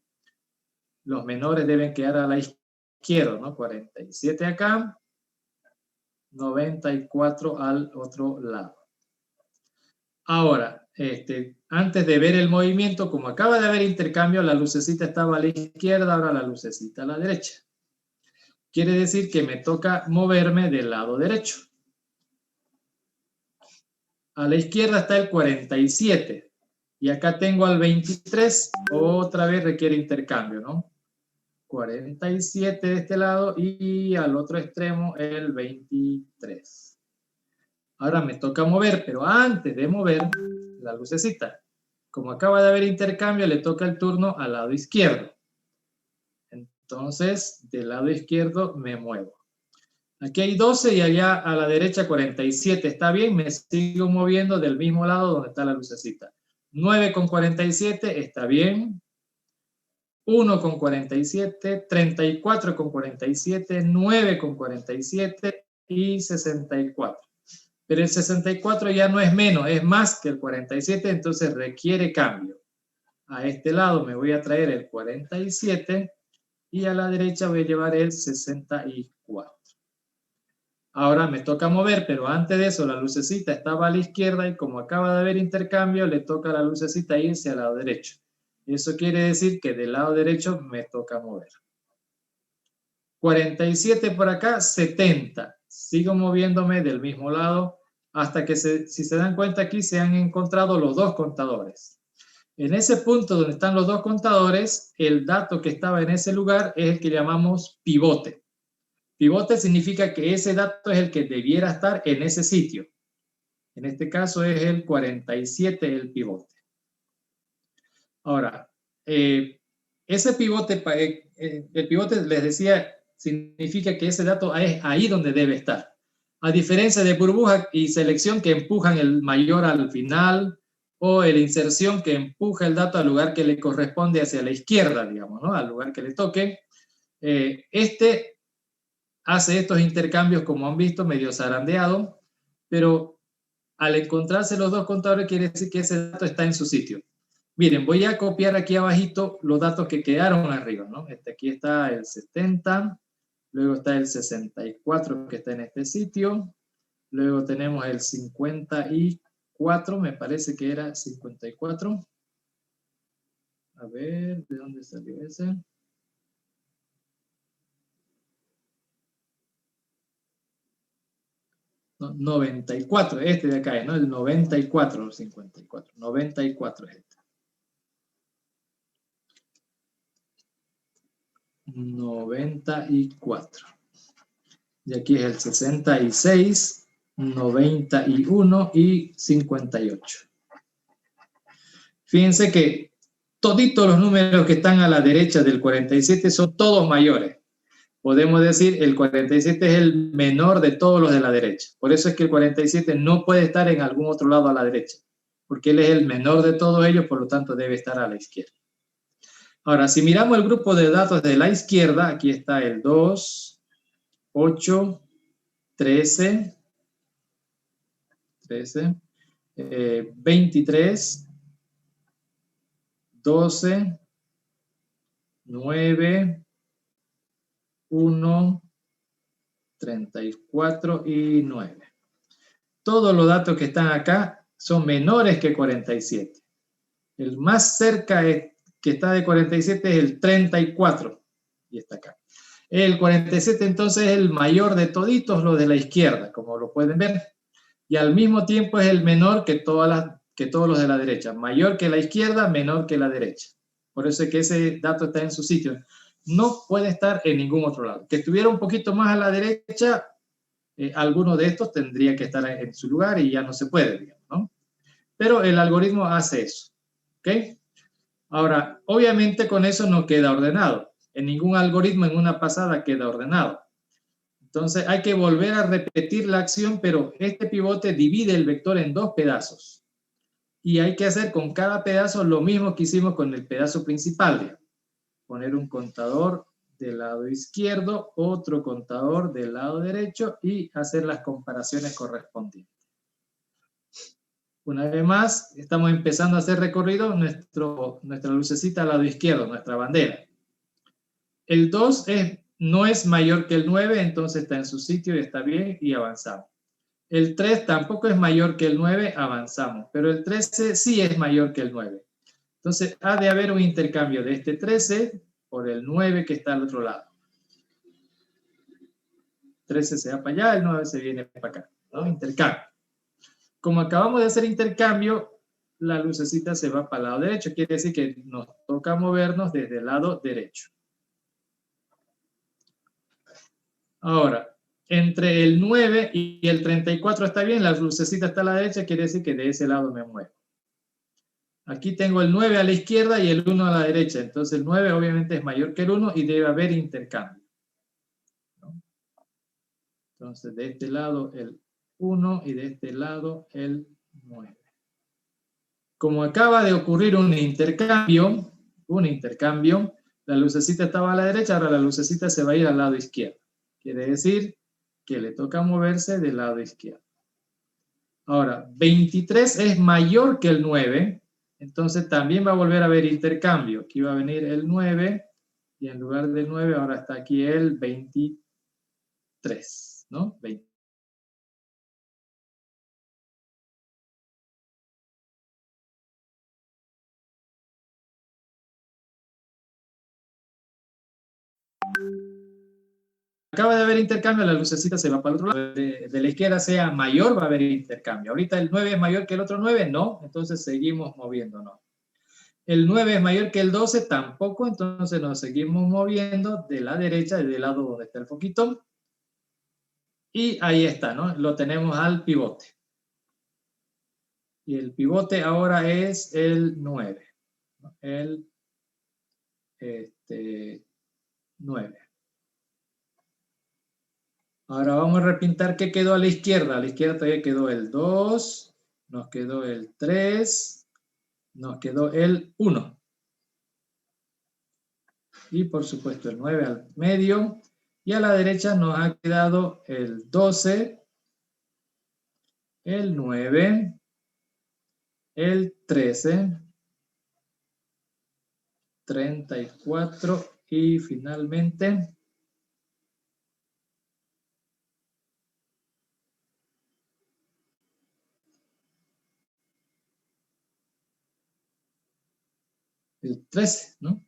Los menores deben quedar a la izquierda, ¿no? 47 acá, 94 al otro lado. Ahora, antes de ver el movimiento, como acaba de haber intercambio, la lucecita estaba a la izquierda, ahora la lucecita a la derecha. Quiere decir que me toca moverme del lado derecho. A la izquierda está el 47 y acá tengo al 23, otra vez requiere intercambio, ¿no? 47 de este lado y al otro extremo el 23. Ahora me toca mover, pero antes de mover la lucecita, como acaba de haber intercambio, le toca el turno al lado izquierdo. Entonces, del lado izquierdo me muevo. Aquí hay 12 y allá a la derecha 47. Está bien, me sigo moviendo del mismo lado donde está la lucecita. 9 con 47, está bien. 1 con 47, 34 con 47, 9 con 47 y 64. Pero el 64 ya no es menos, es más que el 47, entonces requiere cambio. A este lado me voy a traer el 47 y a la derecha voy a llevar el 64. Ahora me toca mover, pero antes de eso la lucecita estaba a la izquierda y como acaba de haber intercambio, le toca a la lucecita irse al lado derecho. Eso quiere decir que del lado derecho me toca mover. 47 por acá, 70. Sigo moviéndome del mismo lado hasta que, si se dan cuenta aquí, se han encontrado los dos contadores. En ese punto donde están los dos contadores, el dato que estaba en ese lugar es el que llamamos pivote. Pivote significa que ese dato es el que debiera estar en ese sitio. En este caso es el 47 el pivote. Ahora, ese pivote, el pivote les decía, significa que ese dato es ahí donde debe estar. A diferencia de burbuja y selección que empujan el mayor al final, o la inserción que empuja el dato al lugar que le corresponde hacia la izquierda, digamos, ¿no? Al lugar que le toque. Hace estos intercambios, como han visto, medio zarandeado, pero al encontrarse los dos contadores quiere decir que ese dato está en su sitio. Miren, voy a copiar aquí abajito los datos que quedaron arriba, ¿no? Aquí está el 70, luego está el 64 que está en este sitio, luego tenemos el 54, me parece que era 54. A ver, ¿de dónde salió ese? No, 94, este de acá, ¿no? El 94, 54, 94 es este. 94. Y aquí es el 66, 91 y 58. Fíjense que toditos los números que están a la derecha del 47 son todos mayores. Podemos decir el 47 es el menor de todos los de la derecha. Por eso es que el 47 no puede estar en algún otro lado a la derecha. porque él es el menor de todos ellos, por lo tanto debe estar a la izquierda. Ahora, si miramos el grupo de datos de la izquierda, aquí está el 2, 8, 13, 23, 12, 9, 1, 34 y 9. Todos los datos que están acá son menores que 47. El más cerca que está de 47 es el 34 y está acá. El 47 entonces es el mayor de toditos los de la izquierda, como lo pueden ver, y al mismo tiempo es el menor que todos los de la derecha. Mayor que la izquierda, menor que la derecha. Por eso es que ese dato está en su sitio. No puede estar en ningún otro lado. Que estuviera un poquito más a la derecha, alguno de estos tendría que estar en su lugar y ya no se puede, digamos, ¿no? Pero el algoritmo hace eso, ¿ok? Ahora, obviamente con eso no queda ordenado. En ningún algoritmo en una pasada queda ordenado. Entonces hay que volver a repetir la acción, pero este pivote divide el vector en dos pedazos. Y hay que hacer con cada pedazo lo mismo que hicimos con el pedazo principal, digamos. Poner un contador del lado izquierdo, otro contador del lado derecho y hacer las comparaciones correspondientes. Una vez más, estamos empezando a hacer recorrido nuestra lucecita al lado izquierdo, nuestra bandera. El 2 no es mayor que el 9, entonces está en su sitio y está bien y avanzamos. El 3 tampoco es mayor que el 9, avanzamos. Pero el 13 sí es mayor que el 9. Entonces ha de haber un intercambio de este 13 por el 9 que está al otro lado. 13 se va para allá, el 9 se viene para acá, ¿no? Intercambio. Como acabamos de hacer intercambio, la lucecita se va para el lado derecho. Quiere decir que nos toca movernos desde el lado derecho. Ahora, entre el 9 y el 34 está bien, la lucecita está a la derecha, quiere decir que de ese lado me muevo. Aquí tengo el 9 a la izquierda y el 1 a la derecha. Entonces el 9 obviamente es mayor que el 1 y debe haber intercambio, ¿no? Entonces de este lado el 1 y de este lado el 9. Como acaba de ocurrir un intercambio, la lucecita estaba a la derecha, ahora la lucecita se va a ir al lado izquierdo. Quiere decir que le toca moverse del lado izquierdo. Ahora, 23 es mayor que el 9, entonces también va a volver a haber intercambio. Aquí va a venir el 9 y en lugar del 9 ahora está aquí el 23, ¿no? 20. Acaba de haber intercambio, la lucecita se va para el otro lado. De la izquierda sea mayor, va a haber intercambio. Ahorita el 9 es mayor que el otro 9, no, entonces seguimos moviéndonos. El 9 es mayor que el 12, tampoco, entonces nos seguimos moviendo de la derecha, del lado donde está el foquito. Y ahí está, ¿no? Lo tenemos al pivote. Y el pivote ahora es el 9. El 9. Ahora vamos a repintar qué quedó a la izquierda. A la izquierda todavía quedó el 2, nos quedó el 3, nos quedó el 1. Y por supuesto el 9 al medio. Y a la derecha nos ha quedado el 12, el 9, el 13, 34 y finalmente el 13, ¿no?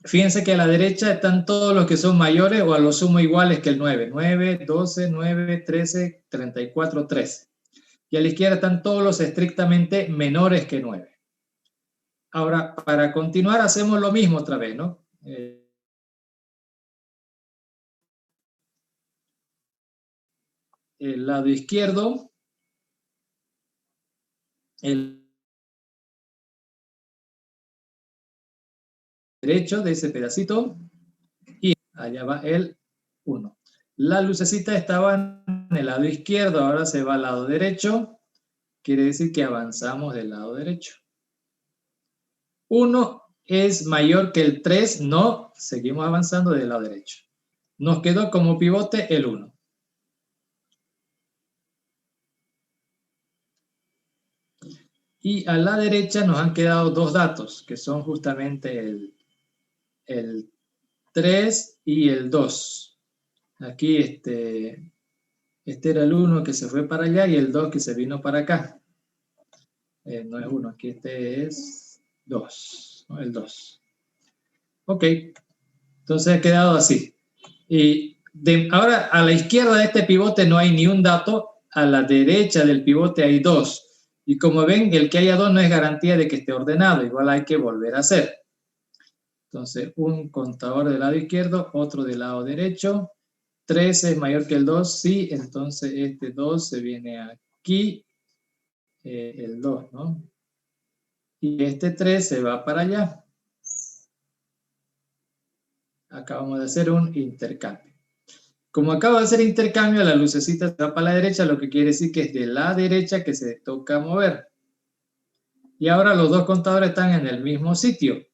Fíjense que a la derecha están todos los que son mayores o a lo sumo iguales que el 9. 9, 12, 9, 13, 34, 13. Y a la izquierda están todos los estrictamente menores que 9. Ahora, para continuar, hacemos lo mismo otra vez, ¿no? El lado izquierdo, el derecho de ese pedacito, y allá va el 1. La lucecita estaba en el lado izquierdo, ahora se va al lado derecho. Quiere decir que avanzamos del lado derecho. 1 es mayor que el 3, no, seguimos avanzando del lado derecho. Nos quedó como pivote el 1. Y a la derecha nos han quedado dos datos, que son justamente el 3 y el 2. Aquí este era el 1 que se fue para allá y el 2 que se vino para acá. No es 1, aquí este es 2, ¿no? El 2. Ok, entonces ha quedado así. Y ahora a la izquierda de este pivote no hay ni un dato, a la derecha del pivote hay 2. Y como ven, el que haya 2 no es garantía de que esté ordenado, igual hay que volver a hacer. Entonces, un contador del lado izquierdo, otro del lado derecho. 13 es mayor que el 2, sí, entonces este 2 se viene aquí, el 2, ¿no? Y este 3 se va para allá. Acabamos de hacer un intercambio. Como acabo de hacer intercambio, la lucecita se va para la derecha, lo que quiere decir que es de la derecha que se toca mover. Y ahora los dos contadores están en el mismo sitio.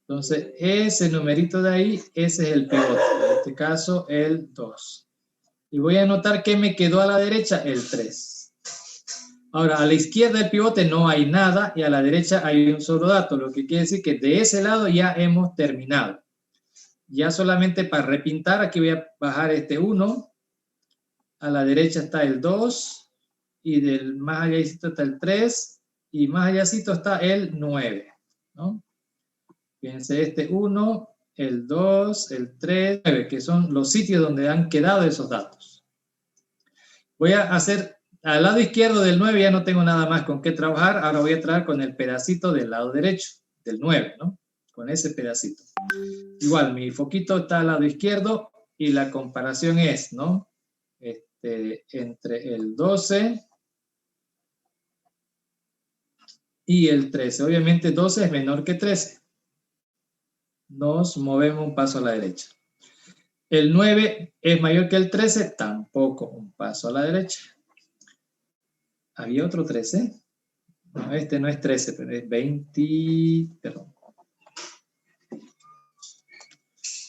Entonces, ese numerito de ahí, ese es el pivote. En este caso, el 2. Y voy a anotar que me quedó a la derecha el 3. Ahora, a la izquierda del pivote no hay nada y a la derecha hay un solo dato, lo que quiere decir que de ese lado ya hemos terminado. Ya solamente para repintar, aquí voy a bajar este 1. A la derecha está el 2 y del más allá está el 3 y más allá está el 9, ¿no? Fíjense, este 1, el 2, el 3, 9, que son los sitios donde han quedado esos datos. Voy a hacer, al lado izquierdo del 9 ya no tengo nada más con qué trabajar, ahora voy a trabajar con el pedacito del lado derecho, del 9, ¿no? Con ese pedacito. Igual, mi foquito está al lado izquierdo y la comparación es, ¿no? Entre el 12 y el 13. Obviamente 12 es menor que 13. Nos movemos un paso a la derecha. El 9 es mayor que el 13, tampoco un paso a la derecha. ¿Había otro 13? No, este no es 13, pero es 20, perdón.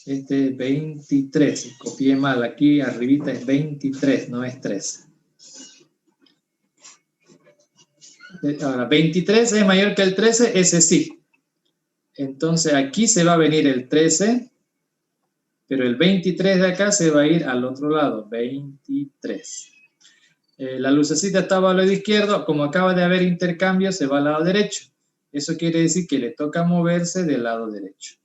Este es 23, copié mal, aquí arribita es 23, no es 13. Ahora, 23 es mayor que el 13, ese sí. Entonces aquí se va a venir el 13, pero el 23 de acá se va a ir al otro lado, 23. La lucecita estaba al lado izquierdo, como acaba de haber intercambio, se va al lado derecho. Eso quiere decir que le toca moverse del lado derecho.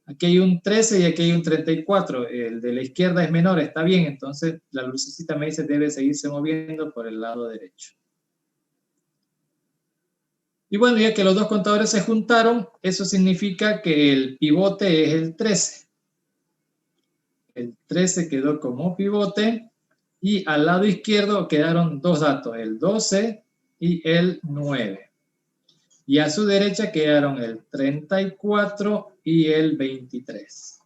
Aquí hay un 13 y aquí hay un 34. El de la izquierda es menor, está bien, entonces la lucecita me dice debe seguirse moviendo por el lado derecho. Y bueno, ya que los dos contadores se juntaron, eso significa que el pivote es el 13. El 13 quedó como pivote y al lado izquierdo quedaron dos datos, el 12 y el 9. Y a su derecha quedaron el 34 y el 23.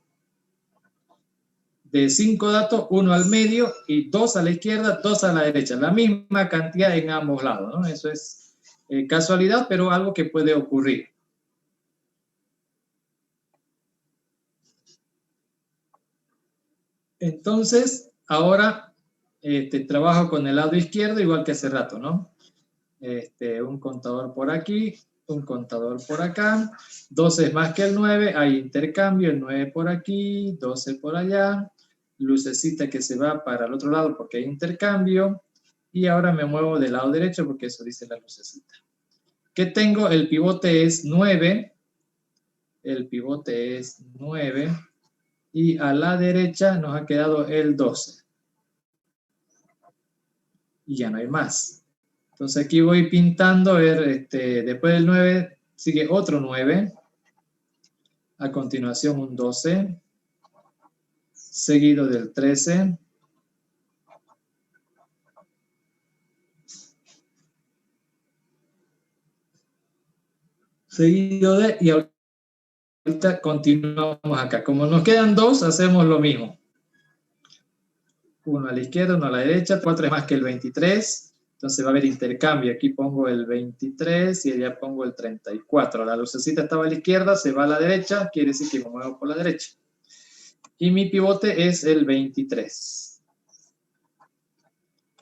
De 5 datos, 1 al medio y 2 a la izquierda, 2 a la derecha. La misma cantidad en ambos lados, ¿no? Eso es casualidad, pero algo que puede ocurrir. Entonces, ahora trabajo con el lado izquierdo igual que hace rato, ¿no? Un contador por aquí, un contador por acá. 12 es más que el 9, hay intercambio, el 9 por aquí, 12 por allá. Lucecita que se va para el otro lado porque hay intercambio. Y ahora me muevo del lado derecho porque eso dice la lucecita. ¿Qué tengo? El pivote es 9. El pivote es 9. Y a la derecha nos ha quedado el 12. Y ya no hay más. Entonces aquí voy pintando, a ver, después del 9 sigue otro 9. A continuación un 12. Seguido del 13. Seguido de... Y ahorita continuamos acá. Como nos quedan dos, hacemos lo mismo. Uno a la izquierda, uno a la derecha, 4 es más que el 23, entonces va a haber intercambio. Aquí pongo el 23 y allá pongo el 34. La lucecita estaba a la izquierda, se va a la derecha, quiere decir que me muevo por la derecha. Y mi pivote es el 23.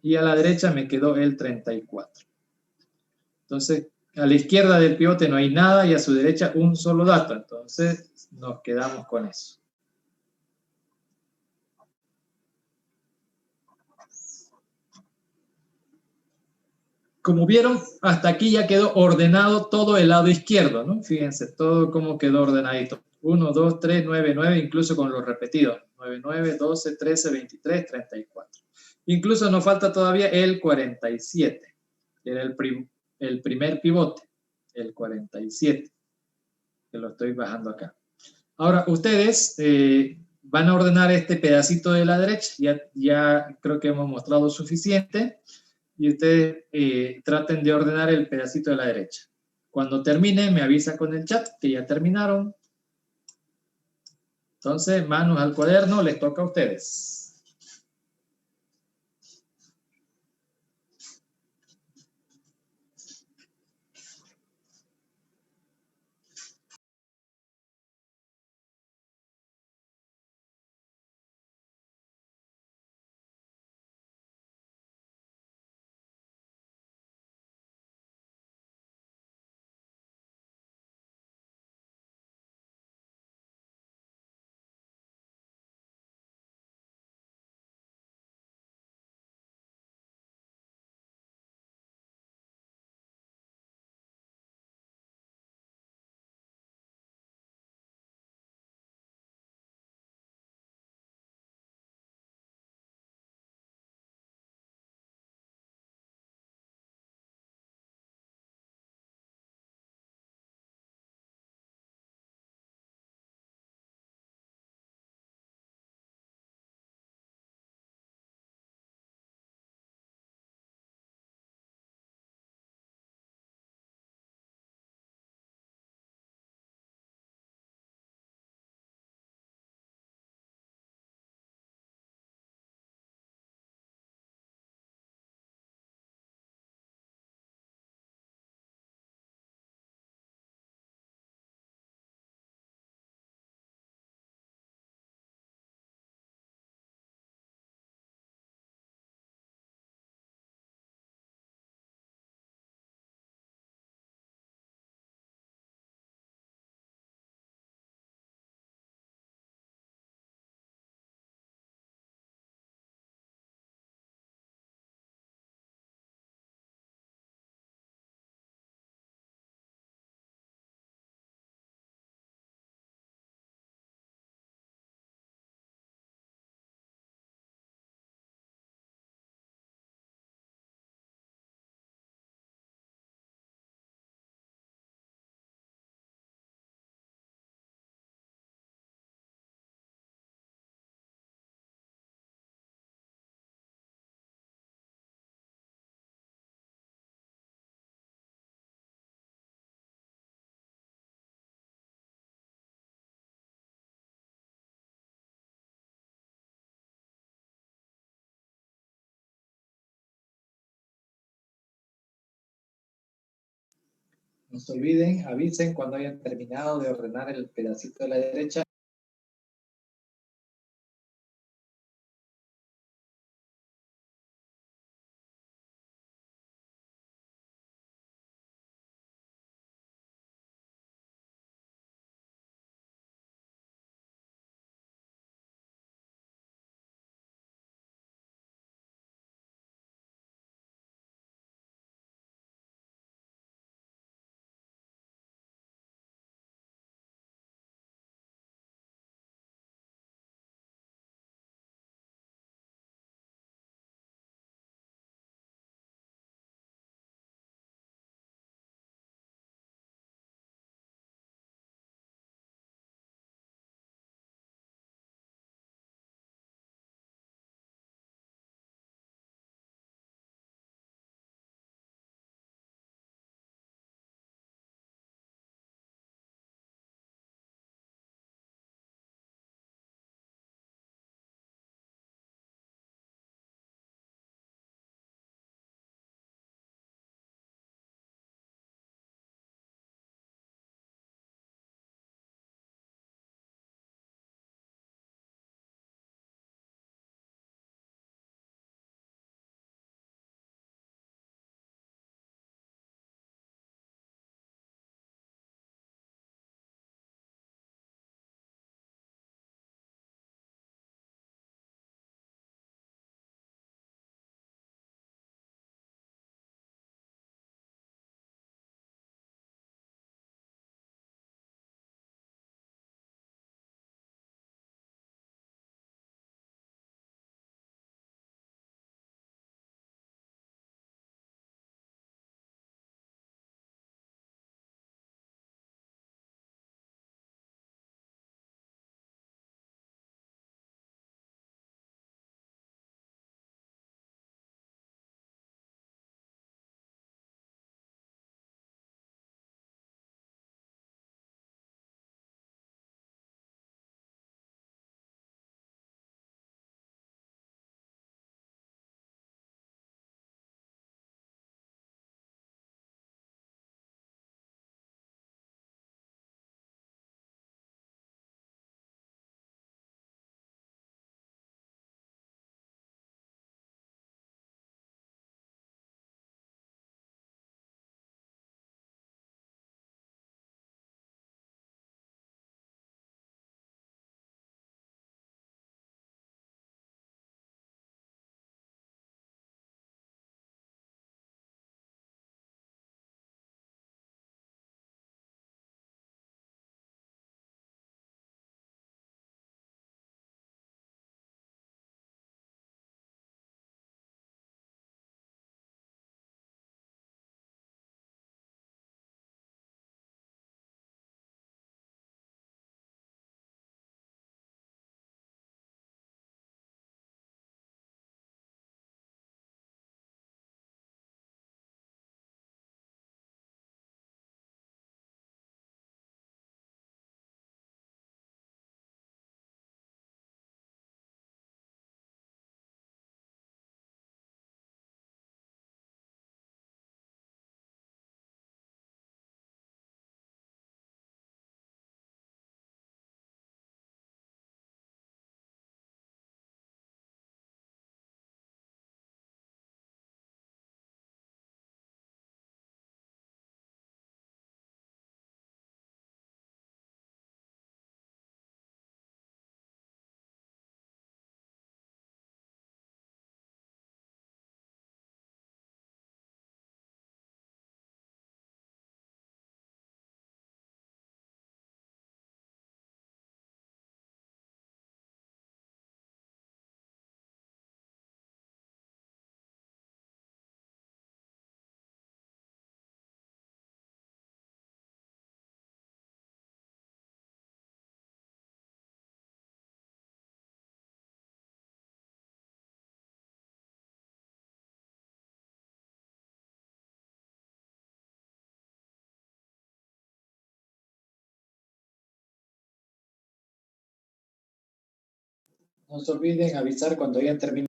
Y a la derecha me quedó el 34. Entonces, a la izquierda del pivote no hay nada y a su derecha un solo dato. Entonces, nos quedamos con eso. Como vieron, hasta aquí ya quedó ordenado todo el lado izquierdo, ¿no? Fíjense, todo cómo quedó ordenadito. 1, 2, 3, 9, 9, incluso con los repetidos. 9, 9, 12, 13, 23, 34. Incluso nos falta todavía el 47, que era el primer pivote, el 47, que lo estoy bajando acá. Ahora, ustedes van a ordenar este pedacito de la derecha, ya creo que hemos mostrado suficiente, y ustedes traten de ordenar el pedacito de la derecha. Cuando termine, me avisa con el chat que ya terminaron. Entonces, manos al cuaderno, les toca a ustedes. No se olviden, avisen cuando hayan terminado de ordenar el pedacito de la derecha. No se olviden avisar cuando hayan terminado.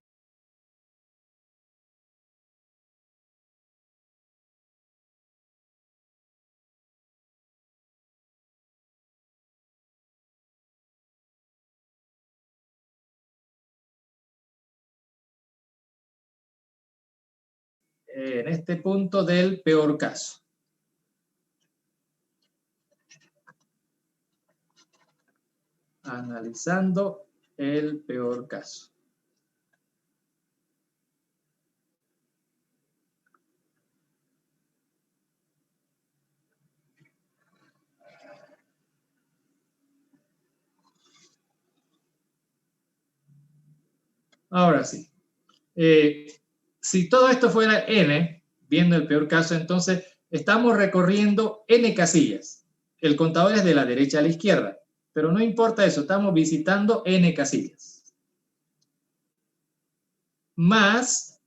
En este punto del peor caso. Analizando el peor caso. Ahora sí. Si todo esto fuera n, viendo el peor caso, entonces estamos recorriendo n casillas. El contador es de la derecha a la izquierda, pero no importa eso, estamos visitando n casillas. Más,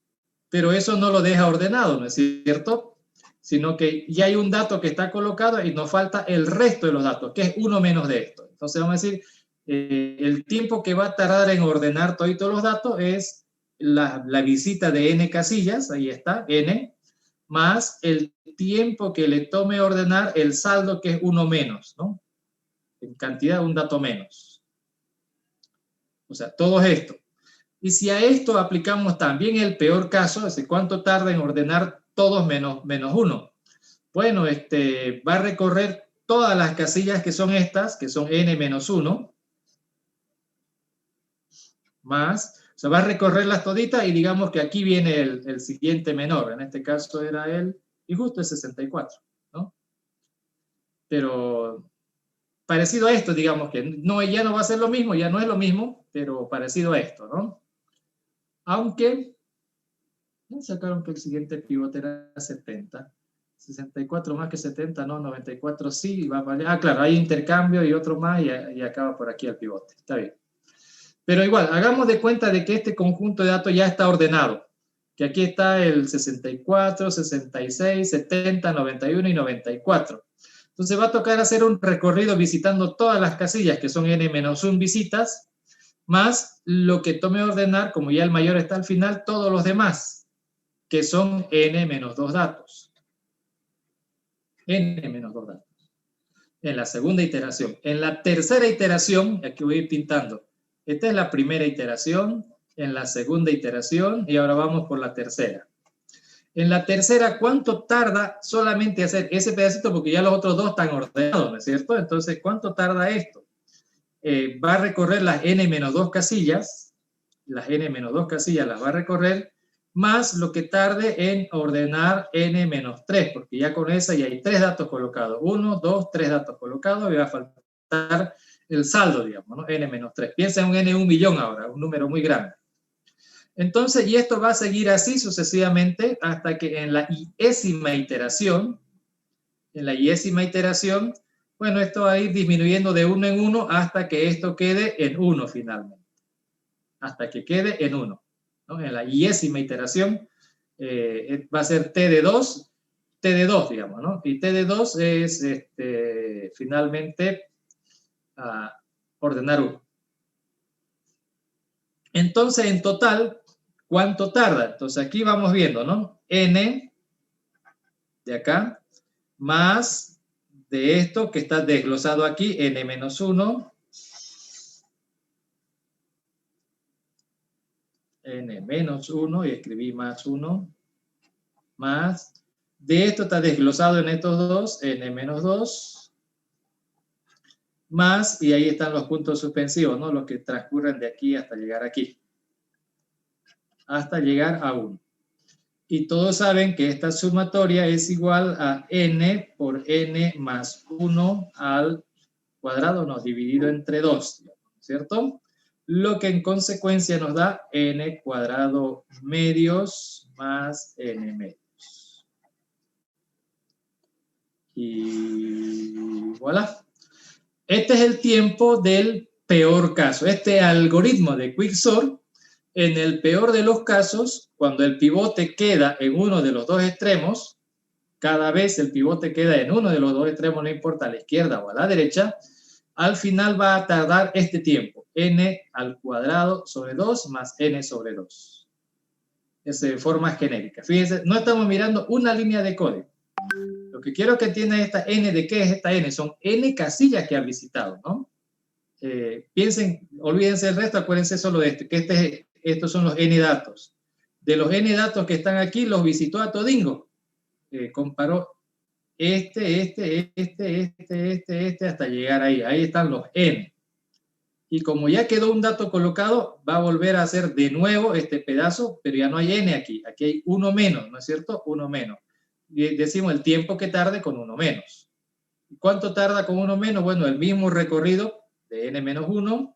pero eso no lo deja ordenado, ¿no es cierto? Sino que ya hay un dato que está colocado y nos falta el resto de los datos, que es uno menos de esto. Entonces vamos a decir, el tiempo que va a tardar en ordenar todos los datos es la visita de n casillas, ahí está, n, más el tiempo que le tome ordenar el saldo, que es uno menos, ¿no? En cantidad, un dato menos. O sea, todo esto. Y si a esto aplicamos también el peor caso, es decir, ¿cuánto tarda en ordenar todos menos uno? Bueno, va a recorrer todas las casillas que son estas, que son n menos 1, más, o sea, va a recorrerlas toditas y digamos que aquí viene el siguiente menor, en este caso era el, y justo el 64, ¿no? Pero parecido a esto, digamos que no, ya no va a ser lo mismo, ya no es lo mismo, pero parecido a esto, ¿no? Aunque, sacaron que el siguiente pivote era 70. 64 más que 70, no, 94 sí, va para allá. Ah, claro, hay intercambio y otro más y acaba por aquí el pivote. Está bien. Pero igual, hagamos de cuenta de que este conjunto de datos ya está ordenado. Que aquí está el 64, 66, 70, 91 y 94. Entonces va a tocar hacer un recorrido visitando todas las casillas, que son n-1 visitas, más lo que tome ordenar, como ya el mayor está al final, todos los demás, que son n-2 datos. n-2 datos. En la segunda iteración. En la tercera iteración, aquí voy a ir pintando. Esta es la primera iteración, en la segunda iteración, y ahora vamos por la tercera. En la tercera, ¿cuánto tarda solamente hacer ese pedacito? Porque ya los otros dos están ordenados, ¿no es cierto? Entonces, ¿cuánto tarda esto? Va a recorrer las n-2 casillas, las n-2 casillas las va a recorrer, más lo que tarde en ordenar n-3, porque ya con esa ya hay 3 datos colocados. 1, 2, 3 datos colocados y va a faltar el saldo, digamos, ¿no? n-3. Piensa en un n1 millón ahora, un número muy grande. Entonces, y esto va a seguir así sucesivamente hasta que en la iésima iteración, bueno, esto va a ir disminuyendo de 1 en 1 hasta que esto quede en 1 finalmente. Hasta que quede en 1. ¿No? En la iésima iteración va a ser t de 2, digamos, ¿no? Y t de 2 es finalmente ordenar 1. Entonces, en total, ¿cuánto tarda? Entonces, aquí vamos viendo, ¿no? N de acá, más de esto que está desglosado aquí, n-1, n-1, y escribí más 1, más, de esto está desglosado en estos dos, n-2, más, y ahí están los puntos suspensivos, ¿no? Los que transcurren de aquí hasta llegar aquí. Hasta llegar a 1. Y todos saben que esta sumatoria es igual a n por n más 1 al cuadrado, no, dividido entre 2, ¿cierto? Lo que en consecuencia nos da n cuadrado medios más n medios. Y voilà. Este es el tiempo del peor caso. Este algoritmo de Quicksort, en el peor de los casos, cuando el pivote queda en uno de los dos extremos, cada vez el pivote queda en uno de los dos extremos, no importa a la izquierda o a la derecha, al final va a tardar este tiempo, n al cuadrado sobre 2 más n sobre 2. Es de forma genérica. Fíjense, no estamos mirando una línea de código. Lo que quiero que entiendan esta n, ¿de qué es esta n? Son n casillas que han visitado, ¿no? Piensen, olvídense del resto, acuérdense solo de esto, que estos son los n datos. De los n datos que están aquí, los visitó a todingo. Comparó este, hasta llegar ahí. Ahí están los n. Y como ya quedó un dato colocado, va a volver a hacer de nuevo este pedazo, pero ya no hay n aquí. Aquí hay uno menos, ¿no es cierto? Uno menos. Y decimos el tiempo que tarde con uno menos. ¿Cuánto tarda con uno menos? Bueno, el mismo recorrido de n menos 1,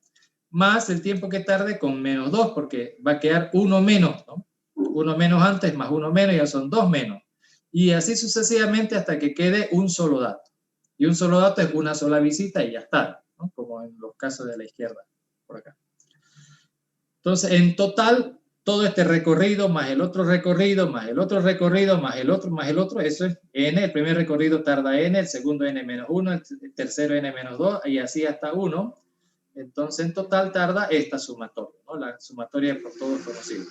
más el tiempo que tarde con menos 2, porque va a quedar uno menos, ¿no? Uno menos antes más uno menos, ya son dos menos. Y así sucesivamente hasta que quede un solo dato. Y un solo dato es una sola visita y ya está, ¿no? Como en los casos de la izquierda, por acá. Entonces, en total, todo este recorrido, más el otro recorrido, más el otro recorrido, más el otro, eso es n. El primer recorrido tarda n, el segundo n menos 1, el tercero n menos 2, y así hasta 1. Entonces, en total tarda esta sumatoria, ¿no? La sumatoria por todos conocidos.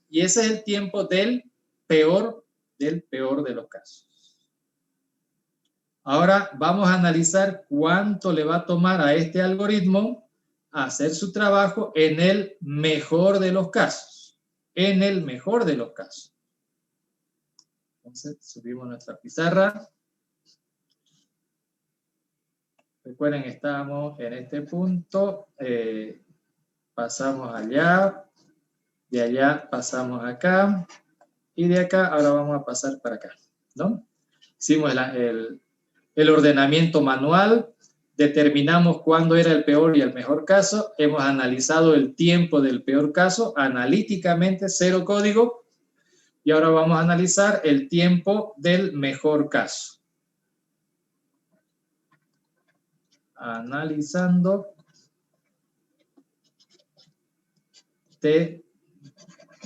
Y ese es el tiempo del peor de los casos. Ahora vamos a analizar cuánto le va a tomar a este algoritmo hacer su trabajo en el mejor de los casos. En el mejor de los casos. Entonces, subimos nuestra pizarra. Recuerden, estábamos en este punto. Pasamos allá. De allá pasamos acá. Y de acá ahora vamos a pasar para acá, ¿no? Hicimos el ordenamiento manual. Determinamos cuándo era el peor y el mejor caso. Hemos analizado el tiempo del peor caso, analíticamente, cero código. Y ahora vamos a analizar el tiempo del mejor caso. Analizando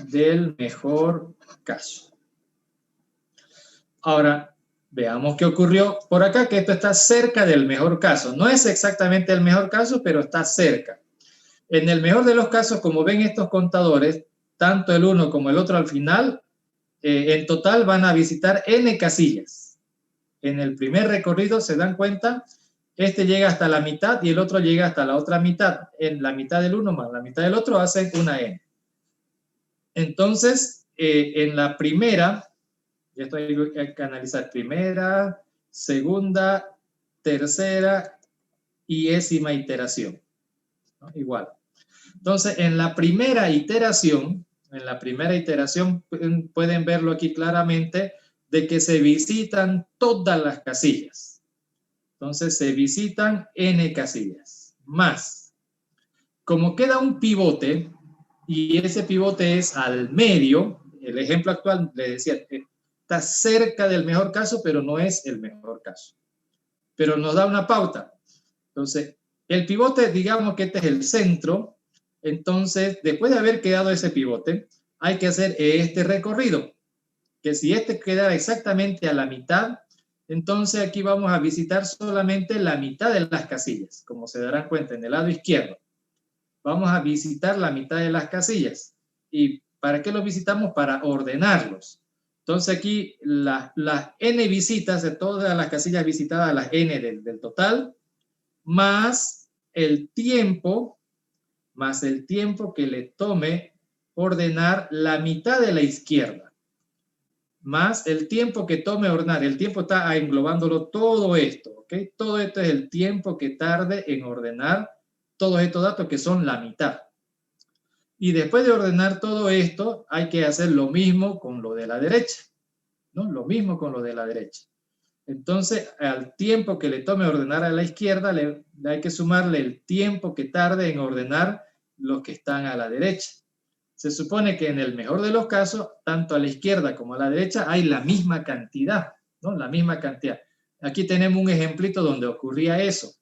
del mejor caso. Ahora, veamos qué ocurrió por acá, que esto está cerca del mejor caso. No es exactamente el mejor caso, pero está cerca. En el mejor de los casos, como ven estos contadores, tanto el uno como el otro al final, en total van a visitar n casillas. En el primer recorrido, se dan cuenta, este llega hasta la mitad y el otro llega hasta la otra mitad. En la mitad del uno más la mitad del otro hacen una n. Entonces, en la primera, ya esto hay que analizar primera, segunda, tercera y décima iteración, ¿no? Igual. Entonces, en la primera iteración pueden verlo aquí claramente, de que se visitan todas las casillas. Entonces, se visitan n casillas, más. Como queda un pivote, y ese pivote es al medio, el ejemplo actual le decía, está cerca del mejor caso, pero no es el mejor caso. Pero nos da una pauta. Entonces, el pivote, digamos que este es el centro. Entonces, después de haber quedado ese pivote, hay que hacer este recorrido. Que si este queda exactamente a la mitad, entonces aquí vamos a visitar solamente la mitad de las casillas. Como se darán cuenta, en el lado izquierdo. Vamos a visitar la mitad de las casillas. ¿Y para qué los visitamos? Para ordenarlos. Entonces aquí las n visitas de todas las casillas visitadas, las n del total, más el tiempo que le tome ordenar la mitad de la izquierda, más el tiempo que tome ordenar. El tiempo está englobándolo todo esto, ¿ok? Todo esto es el tiempo que tarde en ordenar todos estos datos, que son la mitad. Y después de ordenar todo esto, hay que hacer lo mismo con lo de la derecha, ¿no? Lo mismo con lo de la derecha. Entonces, al tiempo que le tome ordenar a la izquierda, hay que sumarle el tiempo que tarde en ordenar los que están a la derecha. Se supone que en el mejor de los casos, tanto a la izquierda como a la derecha, hay la misma cantidad, ¿no? La misma cantidad. Aquí tenemos un ejemplito donde ocurría eso.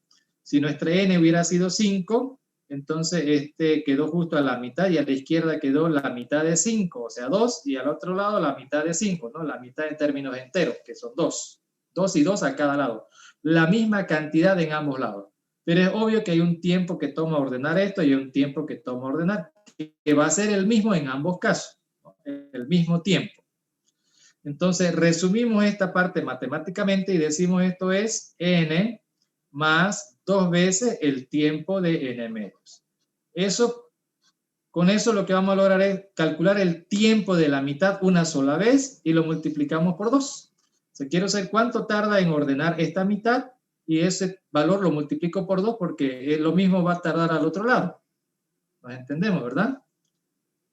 Si nuestra n hubiera sido 5, entonces este quedó justo a la mitad y a la izquierda quedó la mitad de 5, o sea 2, y al otro lado la mitad de 5, ¿no? La mitad en términos enteros, que son 2. 2 y 2 a cada lado. La misma cantidad en ambos lados. Pero es obvio que hay un tiempo que toma ordenar esto y un tiempo que toma ordenar, que va a ser el mismo en ambos casos, ¿no? El mismo tiempo. Entonces, resumimos esta parte matemáticamente y decimos esto es n más 2 veces el tiempo de n medios. Con eso lo que vamos a lograr es calcular el tiempo de la mitad una sola vez y lo multiplicamos por 2. Si quiero saber cuánto tarda en ordenar esta mitad y ese valor lo multiplico por 2 porque lo mismo va a tardar al otro lado. Nos entendemos, ¿verdad?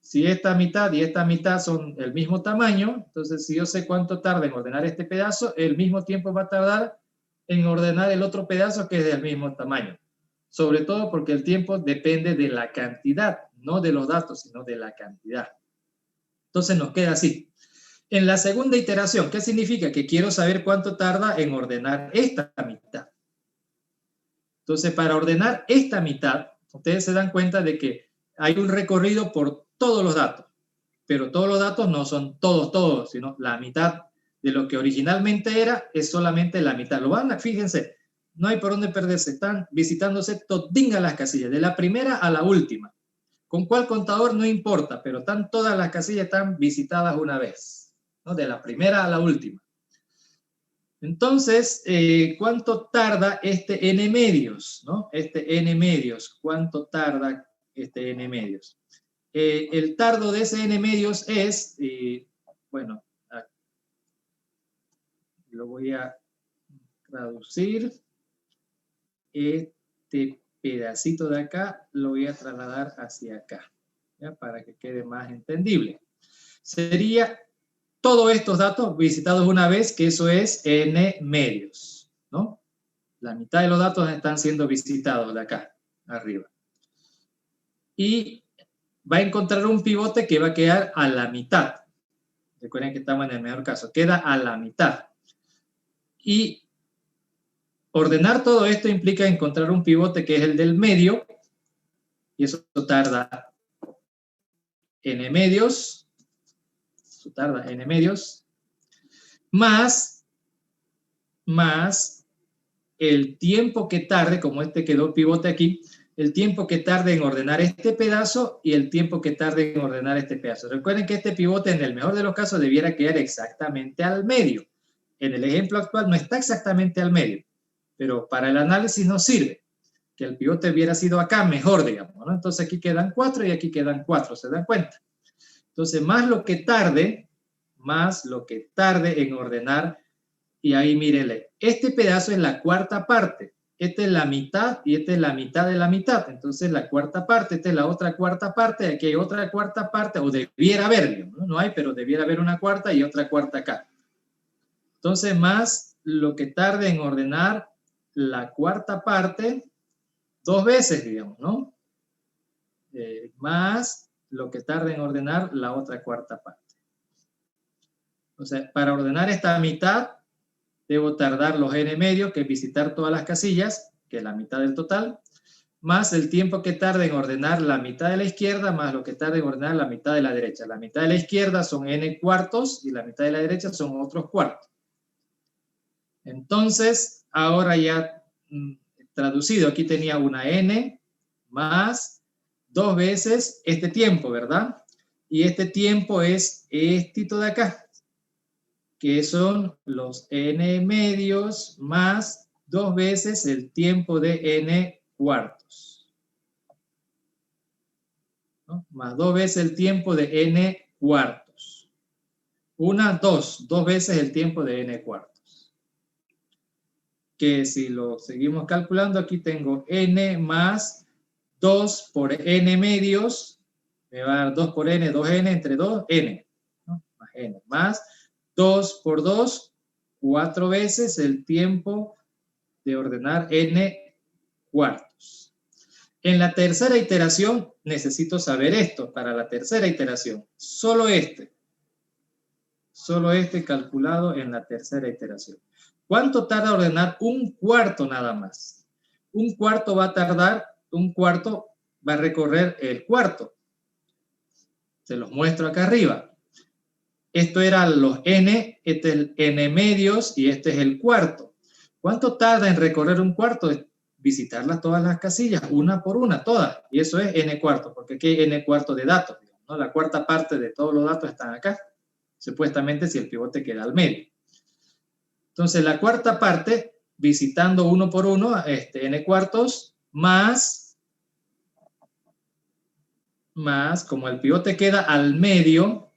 Si esta mitad y esta mitad son el mismo tamaño, entonces si yo sé cuánto tarda en ordenar este pedazo, el mismo tiempo va a tardar en ordenar el otro pedazo que es del mismo tamaño. Sobre todo porque el tiempo depende de la cantidad, no de los datos, sino de la cantidad. Entonces nos queda así. En la segunda iteración, ¿qué significa? Que quiero saber cuánto tarda en ordenar esta mitad. Entonces, para ordenar esta mitad, ustedes se dan cuenta de que hay un recorrido por todos los datos, pero todos los datos no son todos, sino la mitad de lo que originalmente era es solamente la mitad. Lo van a, fíjense, no hay por dónde perderse, están visitándose todingas las casillas, de la primera a la última. ¿Con cuál contador? No importa, pero todas las casillas están visitadas una vez, ¿no? De la primera a la última. Entonces, ¿cuánto tarda este n medios? ¿No? Este n medios, ¿cuánto tarda este n medios? El tardo de ese n medios es, bueno, lo voy a traducir. Este pedacito de acá lo voy a trasladar hacia acá, ¿ya? Para que quede más entendible. Sería todos estos datos visitados una vez, que eso es n medios, ¿no? La mitad de los datos están siendo visitados de acá, arriba. Y va a encontrar un pivote que va a quedar a la mitad. Recuerden que estamos en el mejor caso. Queda a la mitad. Y ordenar todo esto implica encontrar un pivote que es el del medio. Y eso tarda n medios. Eso tarda n medios. Más el tiempo que tarde, como este quedó pivote aquí, el tiempo que tarde en ordenar este pedazo y el tiempo que tarde en ordenar este pedazo. Recuerden que este pivote en el mejor de los casos debiera quedar exactamente al medio. En el ejemplo actual no está exactamente al medio, pero para el análisis nos sirve. Que el pivote hubiera sido acá mejor, digamos, ¿no? Entonces aquí quedan 4 y aquí quedan 4, ¿se dan cuenta? Entonces más lo que tarde en ordenar. Y ahí mírele, este pedazo es la cuarta parte, esta es la mitad y esta es la mitad de la mitad, entonces la cuarta parte, esta es la otra cuarta parte, aquí hay otra cuarta parte, o debiera haber, ¿no? No hay, pero debiera haber una cuarta y otra cuarta acá. Entonces más lo que tarde en ordenar la cuarta parte, 2 veces, digamos, ¿no? Más lo que tarde en ordenar la otra cuarta parte. O sea, para ordenar esta mitad, debo tardar los n medios, que es visitar todas las casillas, que es la mitad del total, más el tiempo que tarda en ordenar la mitad de la izquierda, más lo que tarda en ordenar la mitad de la derecha. La mitad de la izquierda son n cuartos y la mitad de la derecha son otros cuartos. Entonces, ahora ya traducido, aquí tenía una n más 2 veces este tiempo, ¿verdad? Y este tiempo es estito de acá, que son los n medios más 2 veces el tiempo de n cuartos, ¿no? Más 2 veces el tiempo de n cuartos. 2 veces el tiempo de n cuartos. Que si lo seguimos calculando, aquí tengo n más 2 por n medios, me va a dar 2 por n, 2n entre 2, n, ¿no? Más n, más 2 por 2, 4 veces el tiempo de ordenar n cuartos. En la tercera iteración necesito saber esto. Para la tercera iteración, solo este calculado en la tercera iteración. ¿Cuánto tarda ordenar un cuarto nada más? Un cuarto va a recorrer el cuarto. Se los muestro acá arriba. Esto eran los n, este es el n medios y este es el cuarto. ¿Cuánto tarda en recorrer un cuarto? visitarlas todas las casillas, una por una, todas. Y eso es n cuartos, porque aquí hay n cuartos de datos, ¿no? La cuarta parte de todos los datos están acá, supuestamente si el pivote queda al medio. Entonces, la cuarta parte, visitando uno por uno, n cuartos, más, como el pivote queda al medio,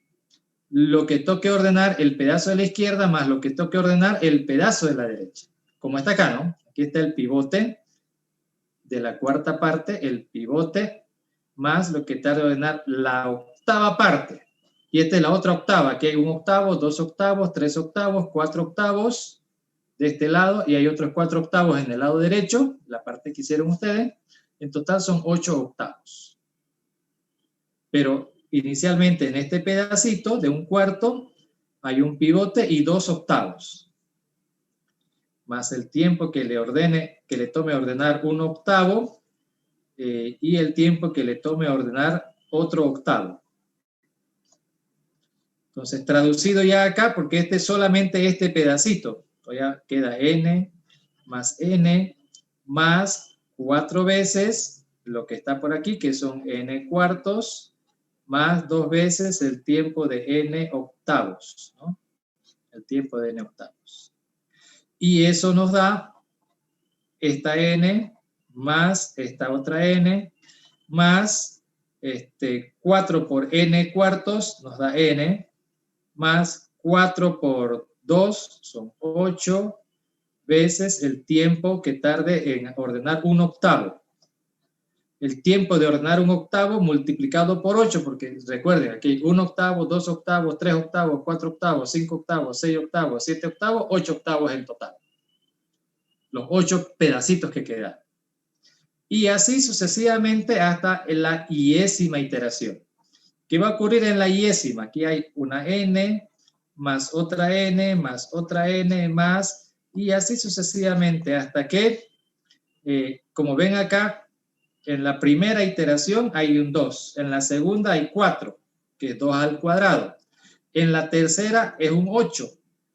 lo que toque ordenar el pedazo de la izquierda más lo que toque ordenar el pedazo de la derecha. Como está acá, ¿no? Aquí está el pivote de la cuarta parte, el pivote más lo que tarda ordenar la octava parte. Y esta es la otra octava. Aquí hay un octavo, 2 octavos, 3 octavos, 4 octavos de este lado y hay otros 4 octavos en el lado derecho, la parte que hicieron ustedes. En total son 8 octavos. Pero inicialmente en este pedacito de un cuarto hay un pivote y 2 octavos. Más el tiempo que le tome ordenar un octavo y el tiempo que le tome ordenar otro octavo. Entonces, traducido ya acá, porque este es solamente este pedacito. Ya queda n más 4 veces lo que está por aquí, que son n cuartos, más 2 veces el tiempo de n octavos, ¿no? El tiempo de n octavos. Y eso nos da esta n más esta otra n más 4 por n cuartos nos da n más 4 por 2 son 8 veces el tiempo que tarde en ordenar un octavo. El tiempo de ordenar un octavo multiplicado por 8, porque recuerden, aquí hay 1 octavo, 2 octavos, 3 octavos, 4 octavos, 5 octavos, 6 octavos, 7 octavos, 8 octavos en total. Los 8 pedacitos que quedan. Y así sucesivamente hasta la iésima iteración. ¿Qué va a ocurrir en la iésima? Aquí hay una n, más otra n, más otra n, más, y así sucesivamente hasta que, como ven acá, en la primera iteración hay un 2, en la segunda hay 4, que es 2 al cuadrado. En la tercera es un 8,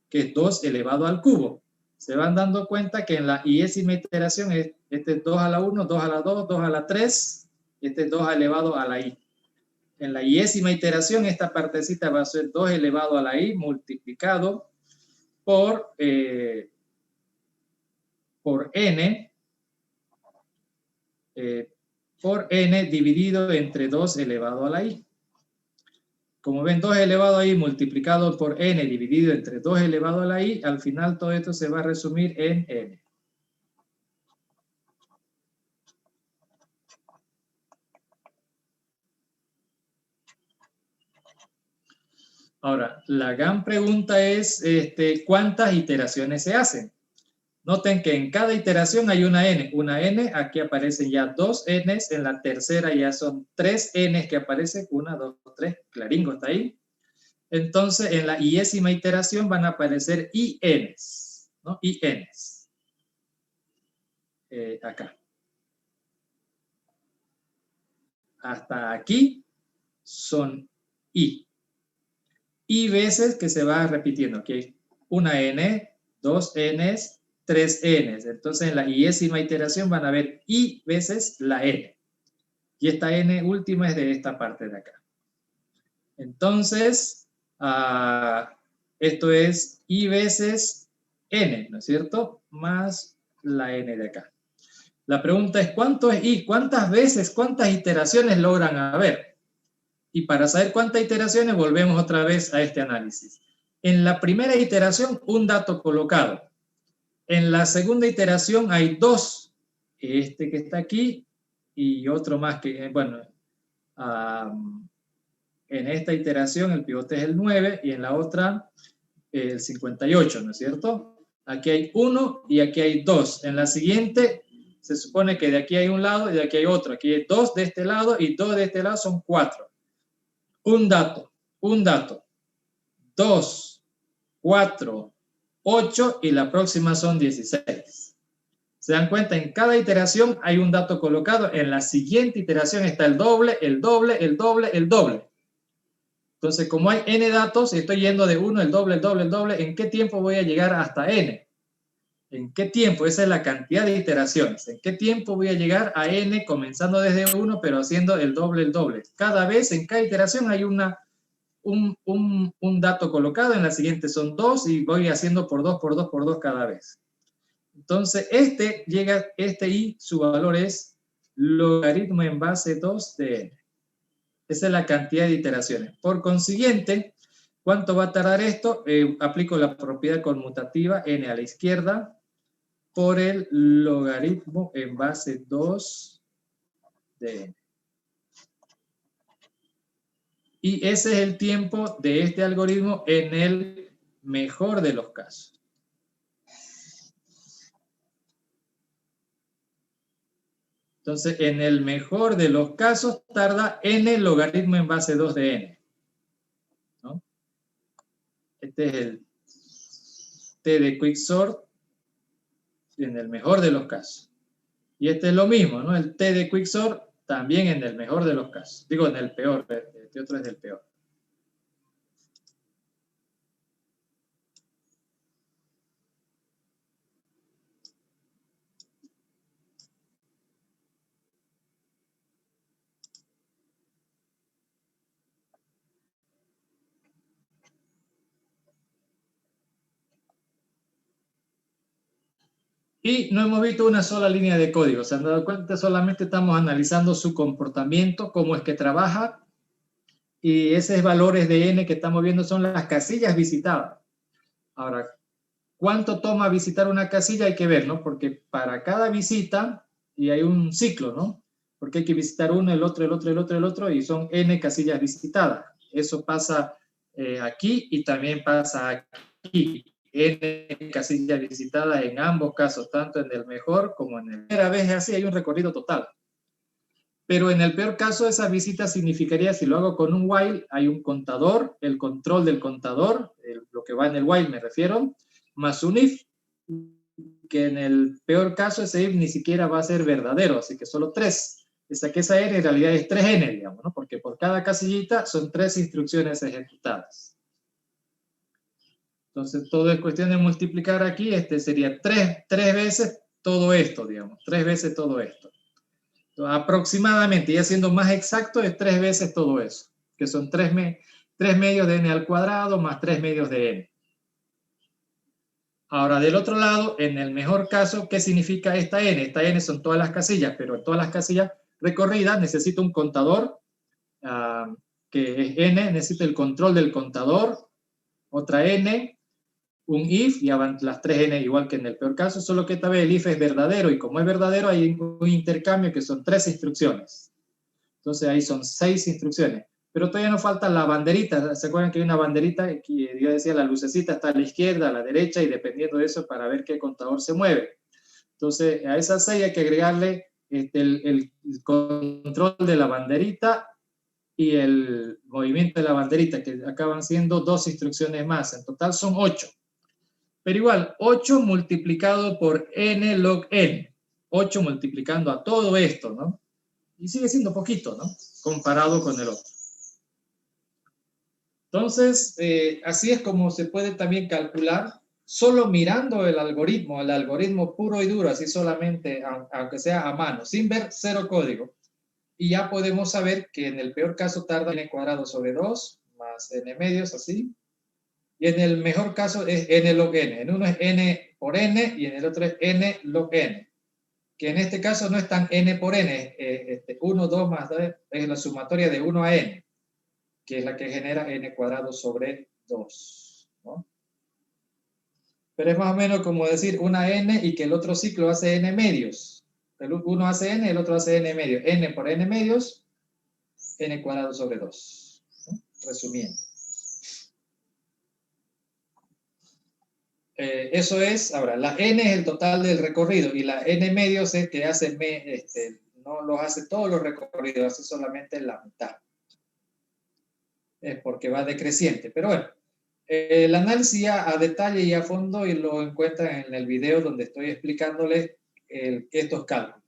que es 2 elevado al cubo. Se van dando cuenta que en la iésima iteración es 2 a la 1, 2 a la 2, 2 a la 3, este es 2 elevado a la i. En la iésima iteración esta partecita va a ser 2 elevado a la i multiplicado por n, por n dividido entre 2 elevado a la i. Como ven, 2 elevado a i multiplicado por n dividido entre 2 elevado a la i, al final todo esto se va a resumir en n. Ahora, la gran pregunta es, ¿cuántas iteraciones se hacen? Noten que en cada iteración hay una n, aquí aparecen ya 2 n's, en la tercera ya son 3 n's que aparecen, 1, 2, 3, claringo está ahí. Entonces, en la iésima iteración van a aparecer in's, ¿no? In's. Acá. Hasta aquí son i. Y veces que se va repitiendo. Aquí hay una n, 2 n's, 3 n's. Entonces, en la iésima iteración van a ver i veces la n. Y esta n última es de esta parte de acá. Entonces, esto es i veces n, ¿no es cierto? Más la n de acá. La pregunta es, ¿cuánto es i? ¿Cuántas veces, cuántas iteraciones logran haber? Y para saber cuántas iteraciones, volvemos otra vez a este análisis. En la primera iteración, un dato colocado. En la segunda iteración hay 2. Este que está aquí y otro más que, bueno, en esta iteración el pivote es el 9 y en la otra el 58, ¿no es cierto? Aquí hay 1 y aquí hay 2. En la siguiente se supone que de aquí hay un lado y de aquí hay otro. Aquí hay 2 de este lado y 2 de este lado son 4. Un dato, 2, 4, 8 y la próxima son 16. ¿Se dan cuenta? En cada iteración hay un dato colocado. En la siguiente iteración está el doble, el doble, el doble, el doble. Entonces, como hay n datos, estoy yendo de 1, el doble, el doble, el doble. ¿En qué tiempo voy a llegar hasta n? ¿En qué tiempo? Esa es la cantidad de iteraciones. ¿En qué tiempo voy a llegar a n comenzando desde 1, pero haciendo el doble, el doble? Cada vez, en cada iteración hay un dato colocado, en la siguiente son 2 y voy haciendo por 2, por 2, por 2 cada vez. Entonces, este y su valor es logaritmo en base 2 de n. Esa es la cantidad de iteraciones. Por consiguiente, ¿cuánto va a tardar esto? Aplico la propiedad conmutativa n a la izquierda por el logaritmo en base 2 de n. Y ese es el tiempo de este algoritmo en el mejor de los casos. Entonces, en el mejor de los casos, tarda n logaritmo en base 2 de n. ¿No? Este es el t de quicksort en el mejor de los casos. Y este es lo mismo, ¿no? El t de quicksort también en el mejor de los casos. Digo, en el peor, este otro es el peor. Y no hemos visto una sola línea de código. ¿Se han dado cuenta? Solamente estamos analizando su comportamiento, cómo es que trabaja. Y esos valores de n que estamos viendo son las casillas visitadas. Ahora, ¿cuánto toma visitar una casilla? Hay que ver, ¿no? Porque para cada visita, y hay un ciclo, ¿no? Porque hay que visitar uno, el otro, el otro, el otro, el otro, y son n casillas visitadas. Eso pasa aquí y también pasa aquí. N casillas visitadas en ambos casos, tanto en el mejor como en el... La primera vez así hay un recorrido total. Pero en el peor caso, esa visita significaría, si lo hago con un while, hay un contador, el control del contador, lo que va en el while me refiero, más un if, que en el peor caso ese if ni siquiera va a ser verdadero, así que solo 3. Esa que esa n en realidad es 3n, digamos, ¿no? Porque por cada casillita son 3 instrucciones ejecutadas. Entonces, todo es cuestión de multiplicar aquí, sería 3 veces todo esto, digamos, 3 veces todo esto. Entonces, aproximadamente, ya siendo más exacto, es 3 veces todo eso, que son 3 medios de n al cuadrado más 3 medios de n. Ahora, del otro lado, en el mejor caso, ¿qué significa esta n? Esta n son todas las casillas, pero en todas las casillas recorridas necesito un contador, que es n, necesito el control del contador, otra n, un if, y las 3n igual que en el peor caso, solo que esta vez el if es verdadero, y como es verdadero hay un intercambio que son 3 instrucciones. Entonces ahí son 6 instrucciones. Pero todavía nos falta la banderita. ¿Se acuerdan que hay una banderita? Que yo decía, la lucecita está a la izquierda, a la derecha, y dependiendo de eso para ver qué contador se mueve. Entonces a esas 6 hay que agregarle el control de la banderita y el movimiento de la banderita, que acaban siendo 2 instrucciones más. En total son 8. Pero igual, 8 multiplicado por n log n. 8 multiplicando a todo esto, ¿no? Y sigue siendo poquito, ¿no? Comparado con el otro. Entonces, así es como se puede también calcular, solo mirando el algoritmo puro y duro, así solamente, aunque sea a mano, sin ver cero código. Y ya podemos saber que en el peor caso tarda n cuadrado sobre 2, más n medios, así. Y en el mejor caso es n log n. En uno es n por n y en el otro es n log n. Que en este caso no es tan n por n, 1, 2 más 2, es la sumatoria de 1 a n, que es la que genera n cuadrado sobre 2, ¿no? Pero es más o menos como decir una n y que el otro ciclo hace n medios. Uno hace n, el otro hace n medios. N por n medios, n cuadrado sobre 2, ¿no? Resumiendo. Eso es, ahora, la n es el total del recorrido y la n medios es que hace, no los hace todos los recorridos, hace solamente la mitad. Es porque va decreciente. Pero bueno, el análisis ya a detalle y a fondo y lo encuentran en el video donde estoy explicándoles estos cálculos.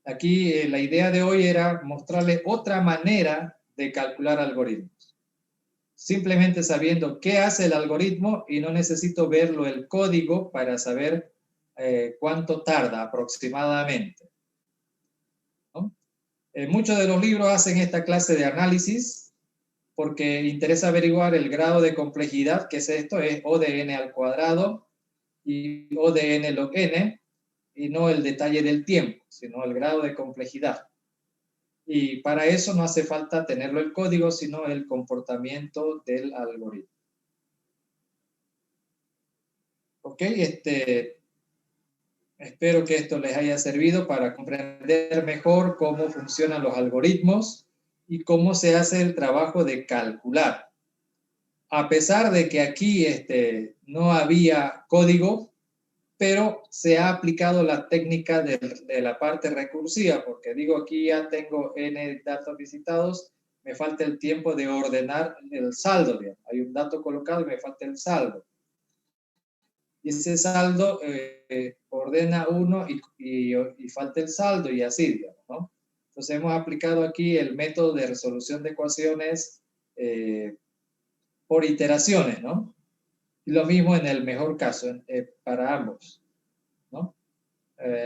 Aquí la idea de hoy era mostrarles otra manera de calcular algoritmos. Simplemente sabiendo qué hace el algoritmo y no necesito verlo el código para saber cuánto tarda aproximadamente, ¿no? Muchos de los libros hacen esta clase de análisis porque interesa averiguar el grado de complejidad, que es esto, es O de n al cuadrado y O de n log n, y no el detalle del tiempo, sino el grado de complejidad. Y para eso no hace falta tenerlo el código, sino el comportamiento del algoritmo. Ok, espero que esto les haya servido para comprender mejor cómo funcionan los algoritmos y cómo se hace el trabajo de calcular. A pesar de que aquí no había código, pero se ha aplicado la técnica de la parte recursiva, porque digo, aquí ya tengo n datos visitados, me falta el tiempo de ordenar el saldo, digamos. Hay un dato colocado y me falta el saldo. Y ese saldo ordena uno y falta el saldo y así, digamos, ¿no? Entonces hemos aplicado aquí el método de resolución de ecuaciones por iteraciones, ¿no? Y lo mismo en el mejor caso, para ambos, ¿no?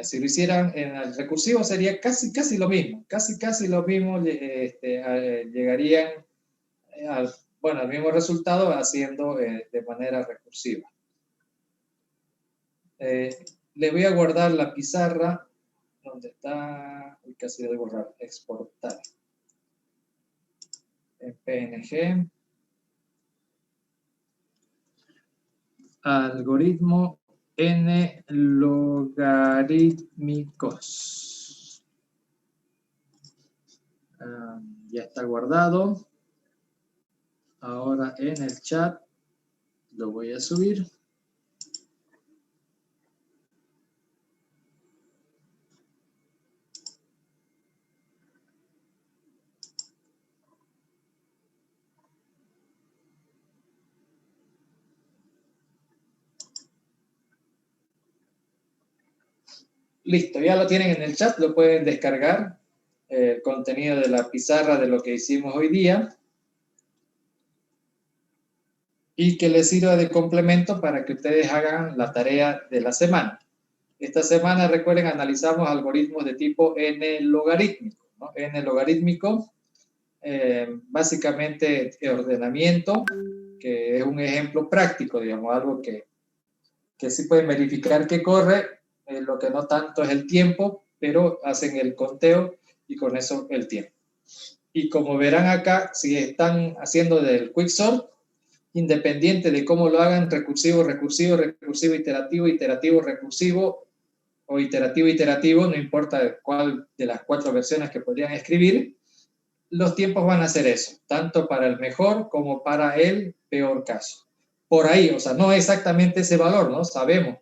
Si lo hicieran en el recursivo sería casi lo mismo, casi lo mismo, llegarían al mismo resultado haciendo de manera recursiva. Le voy a guardar la pizarra, donde está, casi debo borrar, exportar, en PNG, algoritmo n logarítmicos. Ya está guardado. Ahora en el chat lo voy a subir. Listo, ya lo tienen en el chat, lo pueden descargar, el contenido de la pizarra de lo que hicimos hoy día, y que les sirva de complemento para que ustedes hagan la tarea de la semana. Esta semana, recuerden, analizamos algoritmos de tipo n logarítmico, ¿no? N logarítmico, básicamente ordenamiento, que es un ejemplo práctico, digamos, algo que sí pueden verificar que corre, lo que no tanto es el tiempo, pero hacen el conteo y con eso el tiempo. Y como verán acá, si están haciendo del quicksort, independiente de cómo lo hagan, recursivo, recursivo, recursivo, iterativo, iterativo, recursivo o iterativo, iterativo, no importa cuál de las 4 versiones que podrían escribir, los tiempos van a ser eso, tanto para el mejor como para el peor caso. Por ahí, o sea, no exactamente ese valor, ¿no? Sabemos,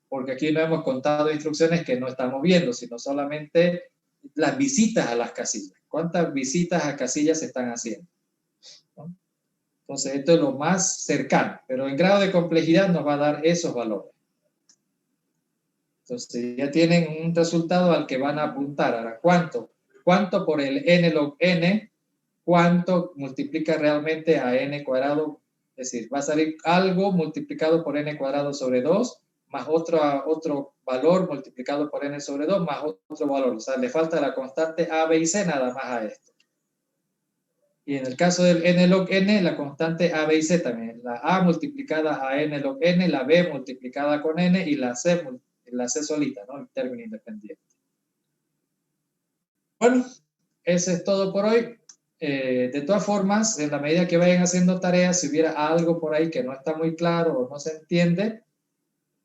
porque aquí no hemos contado instrucciones que no estamos viendo, sino solamente las visitas a las casillas. ¿Cuántas visitas a casillas se están haciendo? ¿No? Entonces, esto es lo más cercano, pero en grado de complejidad nos va a dar esos valores. Entonces, ya tienen un resultado al que van a apuntar. Ahora, ¿cuánto? ¿Cuánto por el n log n? ¿Cuánto multiplica realmente a n cuadrado? Es decir, va a salir algo multiplicado por n cuadrado sobre 2, más otro valor multiplicado por n sobre 2, más otro valor. O sea, le falta la constante a, b y c nada más a esto. Y en el caso del n log n, la constante a, b y c también. La a multiplicada a n log n, la b multiplicada con n y la c solita, ¿no? El término independiente. Bueno, eso es todo por hoy. De todas formas, en la medida que vayan haciendo tareas, si hubiera algo por ahí que no está muy claro o no se entiende,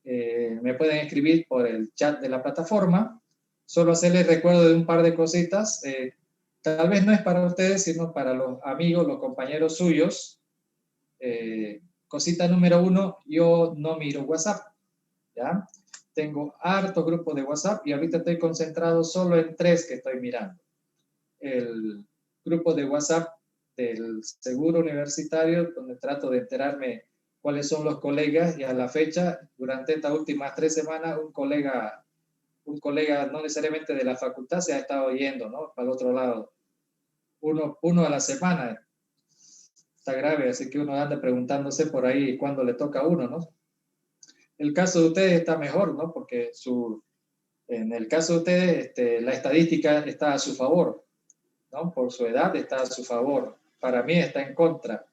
me pueden escribir por el chat de la plataforma. Solo hacerles recuerdo de un par de cositas. Tal vez no es para ustedes, sino para los amigos, los compañeros suyos. Cosita número 1, yo no miro WhatsApp, ¿ya? Tengo hartos grupos de WhatsApp y ahorita estoy concentrado solo en 3 que estoy mirando. El grupo de WhatsApp del seguro universitario, donde trato de enterarme cuáles son los colegas, y a la fecha, durante estas últimas 3 semanas, un colega no necesariamente de la facultad se ha estado yendo, ¿no? Para el otro lado. Uno a la semana. Está grave, así que uno anda preguntándose por ahí cuándo le toca a uno, ¿no? el caso de ustedes está mejor, ¿no? Porque en el caso de ustedes, la estadística está a su favor, ¿no? Por su edad está a su favor. Para mí está en contra.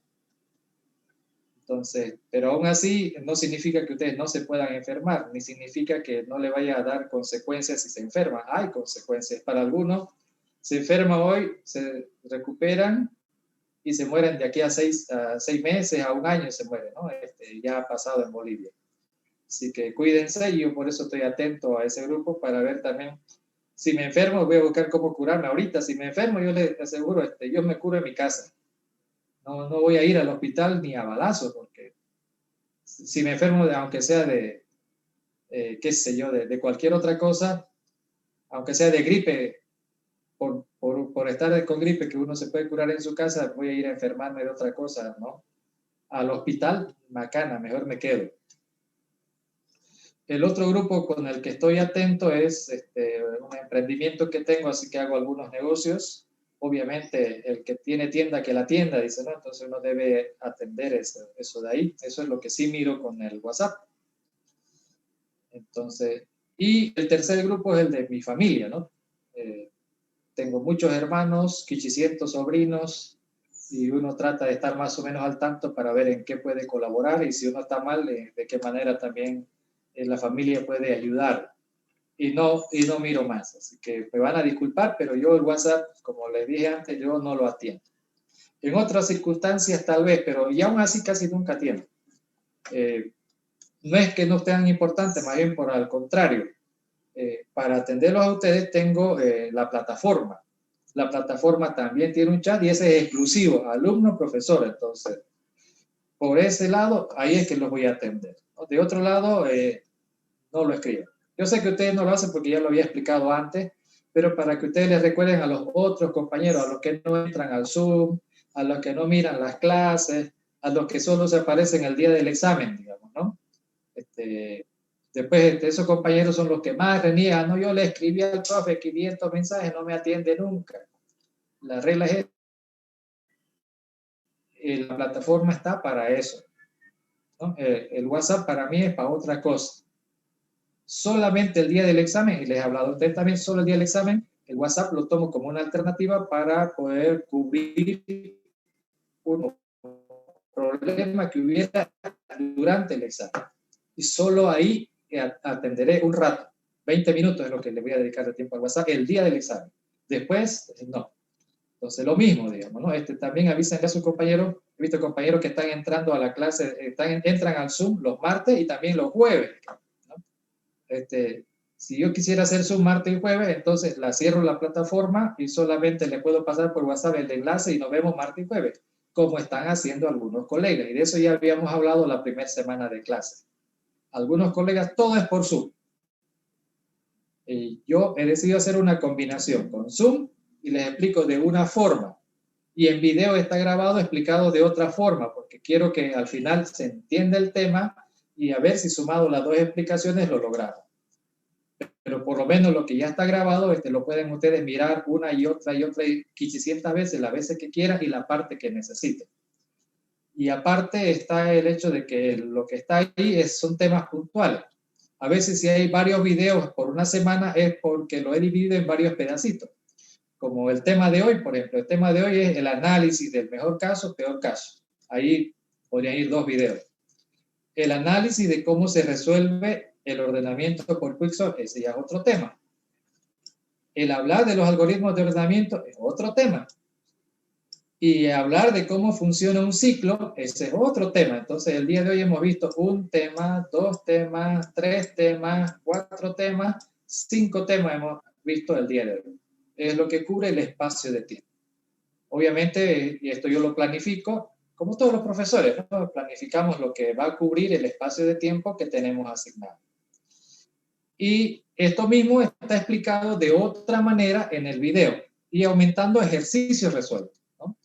Entonces, pero aún así no significa que ustedes no se puedan enfermar, ni significa que no le vaya a dar consecuencias si se enferma. Hay consecuencias. Para algunos se enferma hoy, se recuperan y se mueren de aquí a 6 meses, a un año se mueren, ¿no? Ya ha pasado en Bolivia. Así que cuídense y yo por eso estoy atento a ese grupo para ver también. Si me enfermo, voy a buscar cómo curarme ahorita. Si me enfermo, yo les aseguro, yo me curo en mi casa. No, no voy a ir al hospital ni a balazos, porque si me enfermo, aunque sea qué sé yo, de cualquier otra cosa, aunque sea de gripe, por estar con gripe que uno se puede curar en su casa, voy a ir a enfermarme de otra cosa, ¿no? Al hospital, macana, mejor me quedo. El otro grupo con el que estoy atento es un emprendimiento que tengo, así que hago algunos negocios. Obviamente, el que tiene tienda, que la tienda, dice, ¿no? Entonces uno debe atender eso de ahí. Eso es lo que sí miro con el WhatsApp. Entonces, y el tercer grupo es el de mi familia, ¿no? Tengo muchos hermanos, quichicientos sobrinos, y uno trata de estar más o menos al tanto para ver en qué puede colaborar y si uno está mal, de qué manera también la familia puede ayudar. Y no miro más. Así que me van a disculpar, pero yo el WhatsApp, como les dije antes, yo no lo atiendo. En otras circunstancias tal vez, pero y aún así casi nunca atiendo. No es que no sean importantes, más bien por al contrario. Para atenderlos a ustedes tengo la plataforma. La plataforma también tiene un chat y ese es exclusivo, alumno-profesor. Entonces, por ese lado, ahí es que los voy a atender, ¿no? De otro lado, no lo escribo. Yo sé que ustedes no lo hacen porque ya lo había explicado antes, pero para que ustedes les recuerden a los otros compañeros, a los que no entran al Zoom, a los que no miran las clases, a los que solo se aparecen el día del examen, digamos, ¿no? Después, esos compañeros son los que más reniegan, ¿no? Yo le escribí al profe 500 mensajes, no me atiende nunca. La regla es, la plataforma está para eso, ¿no? El WhatsApp para mí es para otra cosa. Solamente el día del examen, y les he hablado a ustedes también, solo el día del examen, el WhatsApp lo tomo como una alternativa para poder cubrir un problema que hubiera durante el examen. Y solo ahí atenderé un rato, 20 minutos es lo que le voy a dedicar de tiempo al WhatsApp el día del examen. Después, no. Entonces, lo mismo, digamos, ¿no? También avísenle a sus compañeros. He visto compañeros que están entrando a la clase, entran al Zoom los martes y también los jueves, ¿no? Si yo quisiera hacer Zoom martes y jueves, entonces la cierro la plataforma y solamente le puedo pasar por WhatsApp el enlace y nos vemos martes y jueves, como están haciendo algunos colegas. Y de eso ya habíamos hablado la primera semana de clase. Algunos colegas, todo es por Zoom. Y yo he decidido hacer una combinación con Zoom y les explico de una forma. Y en video está grabado explicado de otra forma, porque quiero que al final se entienda el tema y a ver si sumado las dos explicaciones lo logramos. Pero por lo menos lo que ya está grabado, lo pueden ustedes mirar una y otra 500 veces, las veces que quieran y la parte que necesiten. Y aparte está el hecho de que lo que está ahí son temas puntuales. A veces si hay varios videos por una semana es porque lo he dividido en varios pedacitos. Como el tema de hoy, por ejemplo, el tema de hoy es el análisis del mejor caso, peor caso. Ahí podrían ir 2 videos. El análisis de cómo se resuelve el ordenamiento por Quicksort, ese ya es otro tema. El hablar de los algoritmos de ordenamiento es otro tema. Y hablar de cómo funciona un ciclo, ese es otro tema. Entonces, el día de hoy hemos visto un tema, 2 temas, 3 temas, 4 temas, 5 temas hemos visto el día de hoy. Es lo que cubre el espacio de tiempo. Obviamente, y esto yo lo planifico, como todos los profesores, ¿no? Planificamos lo que va a cubrir el espacio de tiempo que tenemos asignado. Y esto mismo está explicado de otra manera en el video y aumentando ejercicios resueltos, ¿no?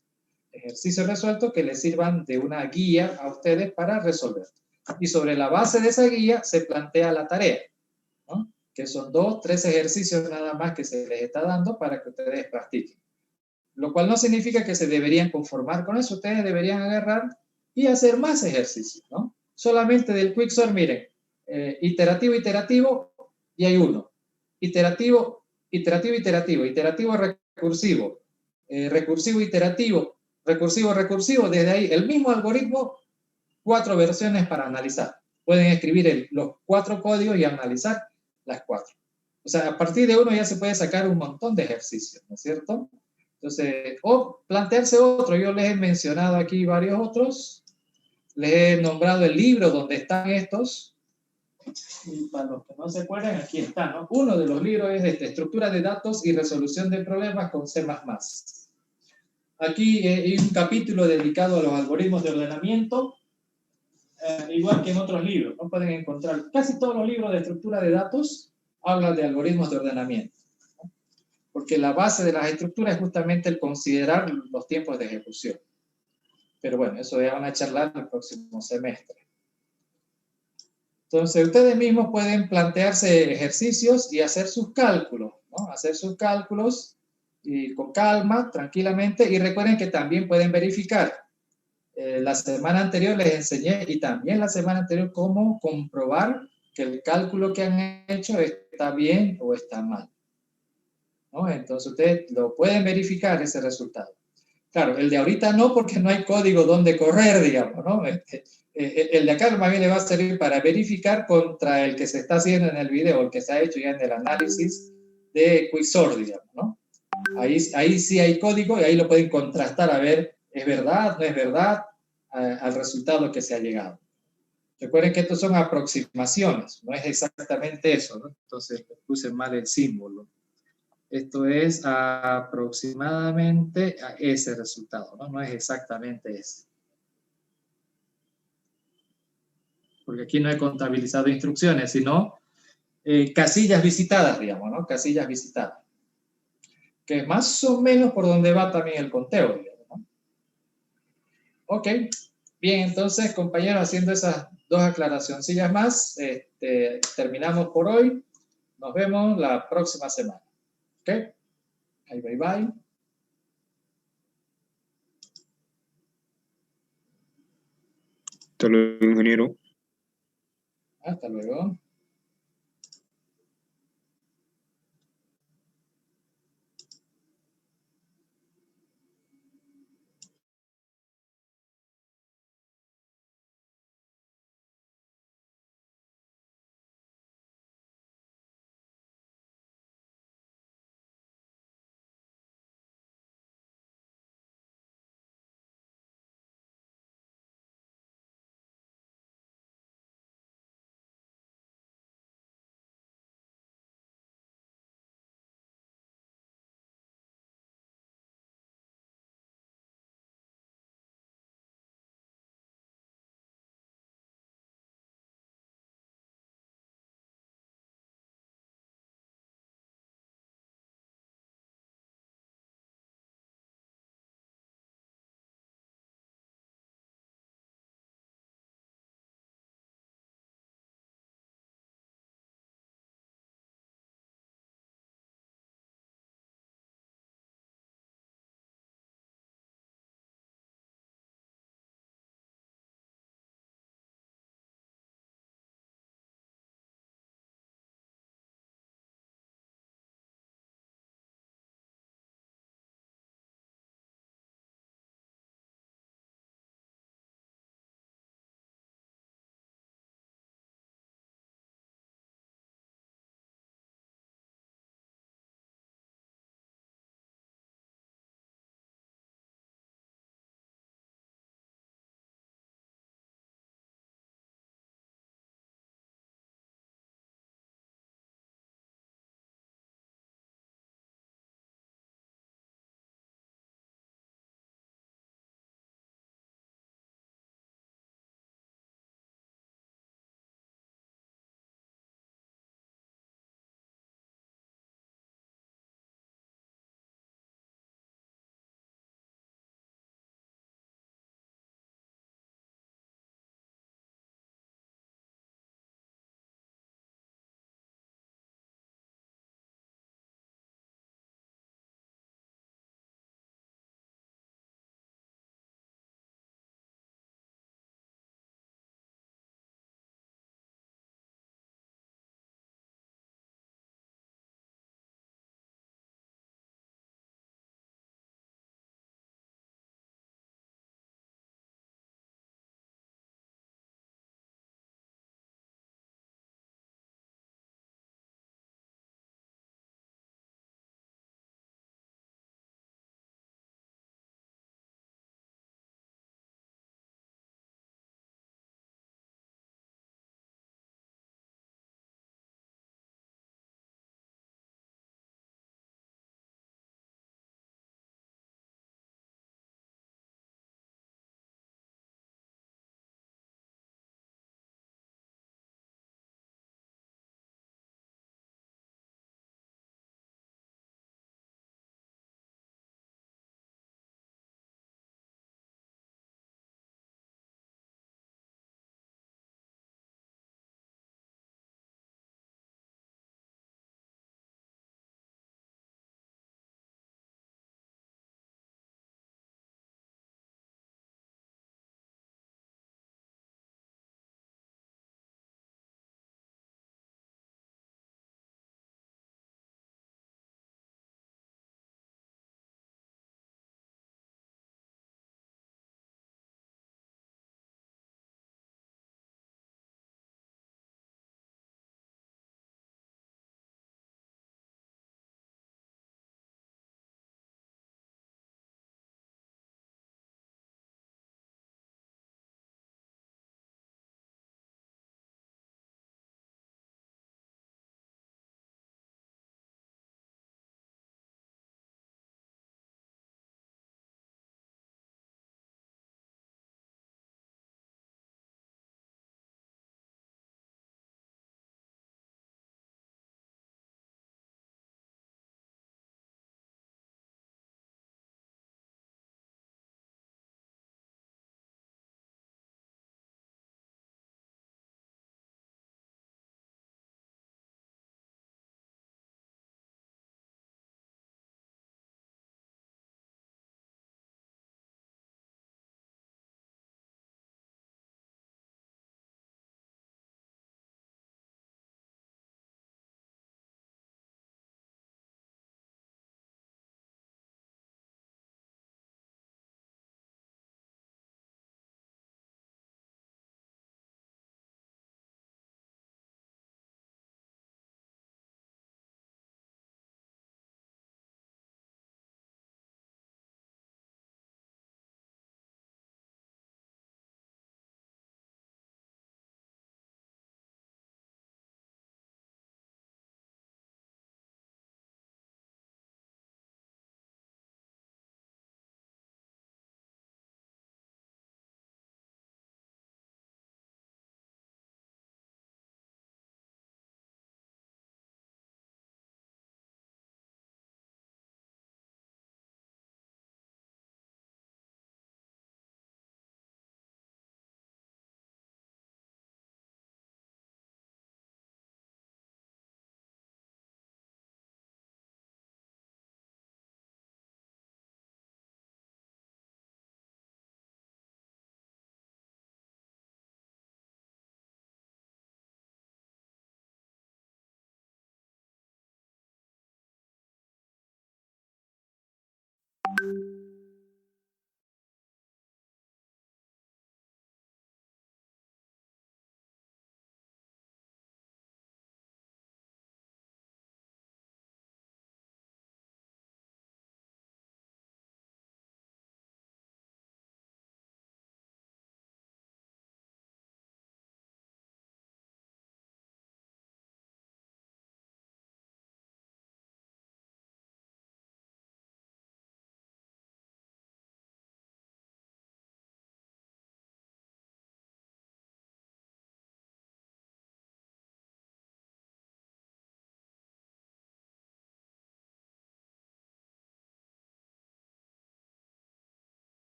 Ejercicios resueltos que les sirvan de una guía a ustedes para resolver. Y sobre la base de esa guía se plantea la tarea, ¿no? Que son 2, 3 ejercicios nada más que se les está dando para que ustedes practiquen. Lo cual no significa que se deberían conformar con eso. Ustedes deberían agarrar y hacer más ejercicios, ¿no? Solamente del Quicksort, miren, iterativo, iterativo, y hay uno. Iterativo, iterativo, iterativo, iterativo, recursivo, recursivo, iterativo, recursivo, recursivo. Desde ahí, el mismo algoritmo, 4 versiones para analizar. Pueden escribir los 4 códigos y analizar las 4. O sea, a partir de uno ya se puede sacar un montón de ejercicios, ¿no es cierto? Entonces, o plantearse otro. Yo les he mencionado aquí varios otros. Les he nombrado el libro donde están estos. Y para los que no se acuerdan, aquí está, ¿no? Uno de los libros es Estructura de datos y resolución de problemas con C++. Aquí hay un capítulo dedicado a los algoritmos de ordenamiento, igual que en otros libros, ¿no? Pueden encontrar, casi todos los libros de estructura de datos hablan de algoritmos de ordenamiento, ¿no? Porque la base de las estructuras es justamente el considerar los tiempos de ejecución. Pero bueno, eso ya van a charlar el próximo semestre. Entonces, ustedes mismos pueden plantearse ejercicios y hacer sus cálculos, ¿no? Hacer sus cálculos y con calma, tranquilamente, y recuerden que también pueden verificar. La semana anterior les enseñé, y también la semana anterior, cómo comprobar que el cálculo que han hecho está bien o está mal, ¿no? Entonces, ustedes lo pueden verificar ese resultado. Claro, el de ahorita no, porque no hay código donde correr, digamos, ¿no? El de acá más bien le va a servir para verificar contra el que se está haciendo en el video, el que se ha hecho ya en el análisis de Quicksort, digamos, ¿no? Ahí sí hay código y ahí lo pueden contrastar a ver, ¿es verdad, no es verdad? Al resultado que se ha llegado. Recuerden que estos son aproximaciones, no es exactamente eso, ¿no? Entonces puse mal el símbolo. Esto es aproximadamente a ese resultado, ¿no? No es exactamente ese. Porque aquí no he contabilizado instrucciones, sino casillas visitadas, digamos, ¿no? Casillas visitadas. Que es más o menos por donde va también el conteo, digamos, ¿no? Ok, bien, entonces, compañeros, haciendo esas 2 aclaracioncillas más, terminamos por hoy. Nos vemos la próxima semana. Ok, bye, bye. Hasta luego, ingeniero. Hasta luego.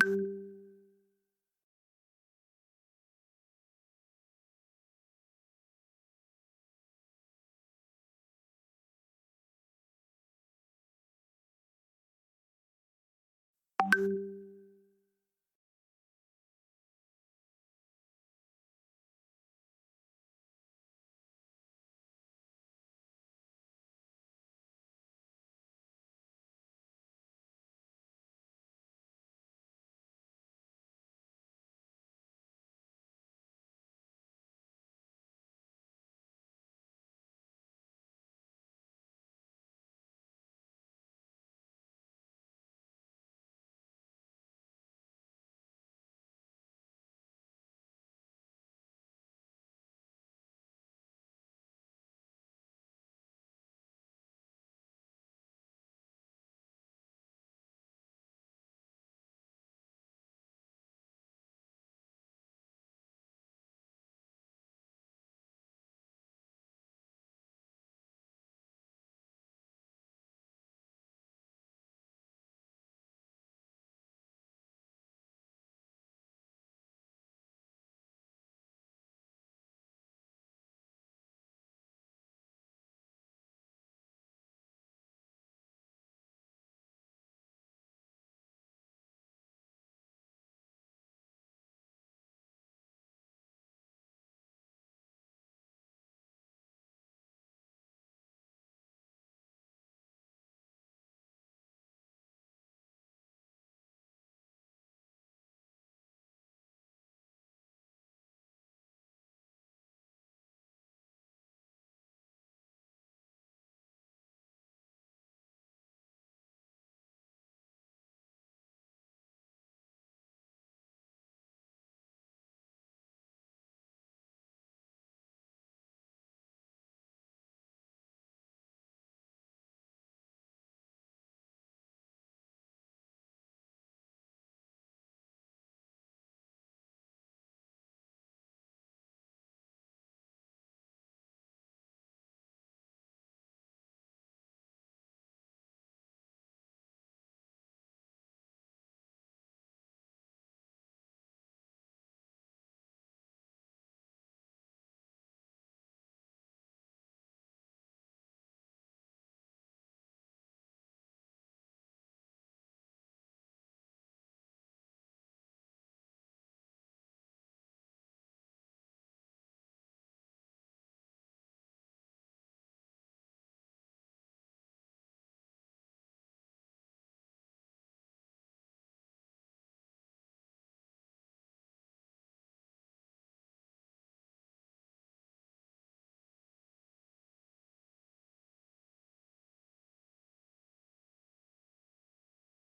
luego.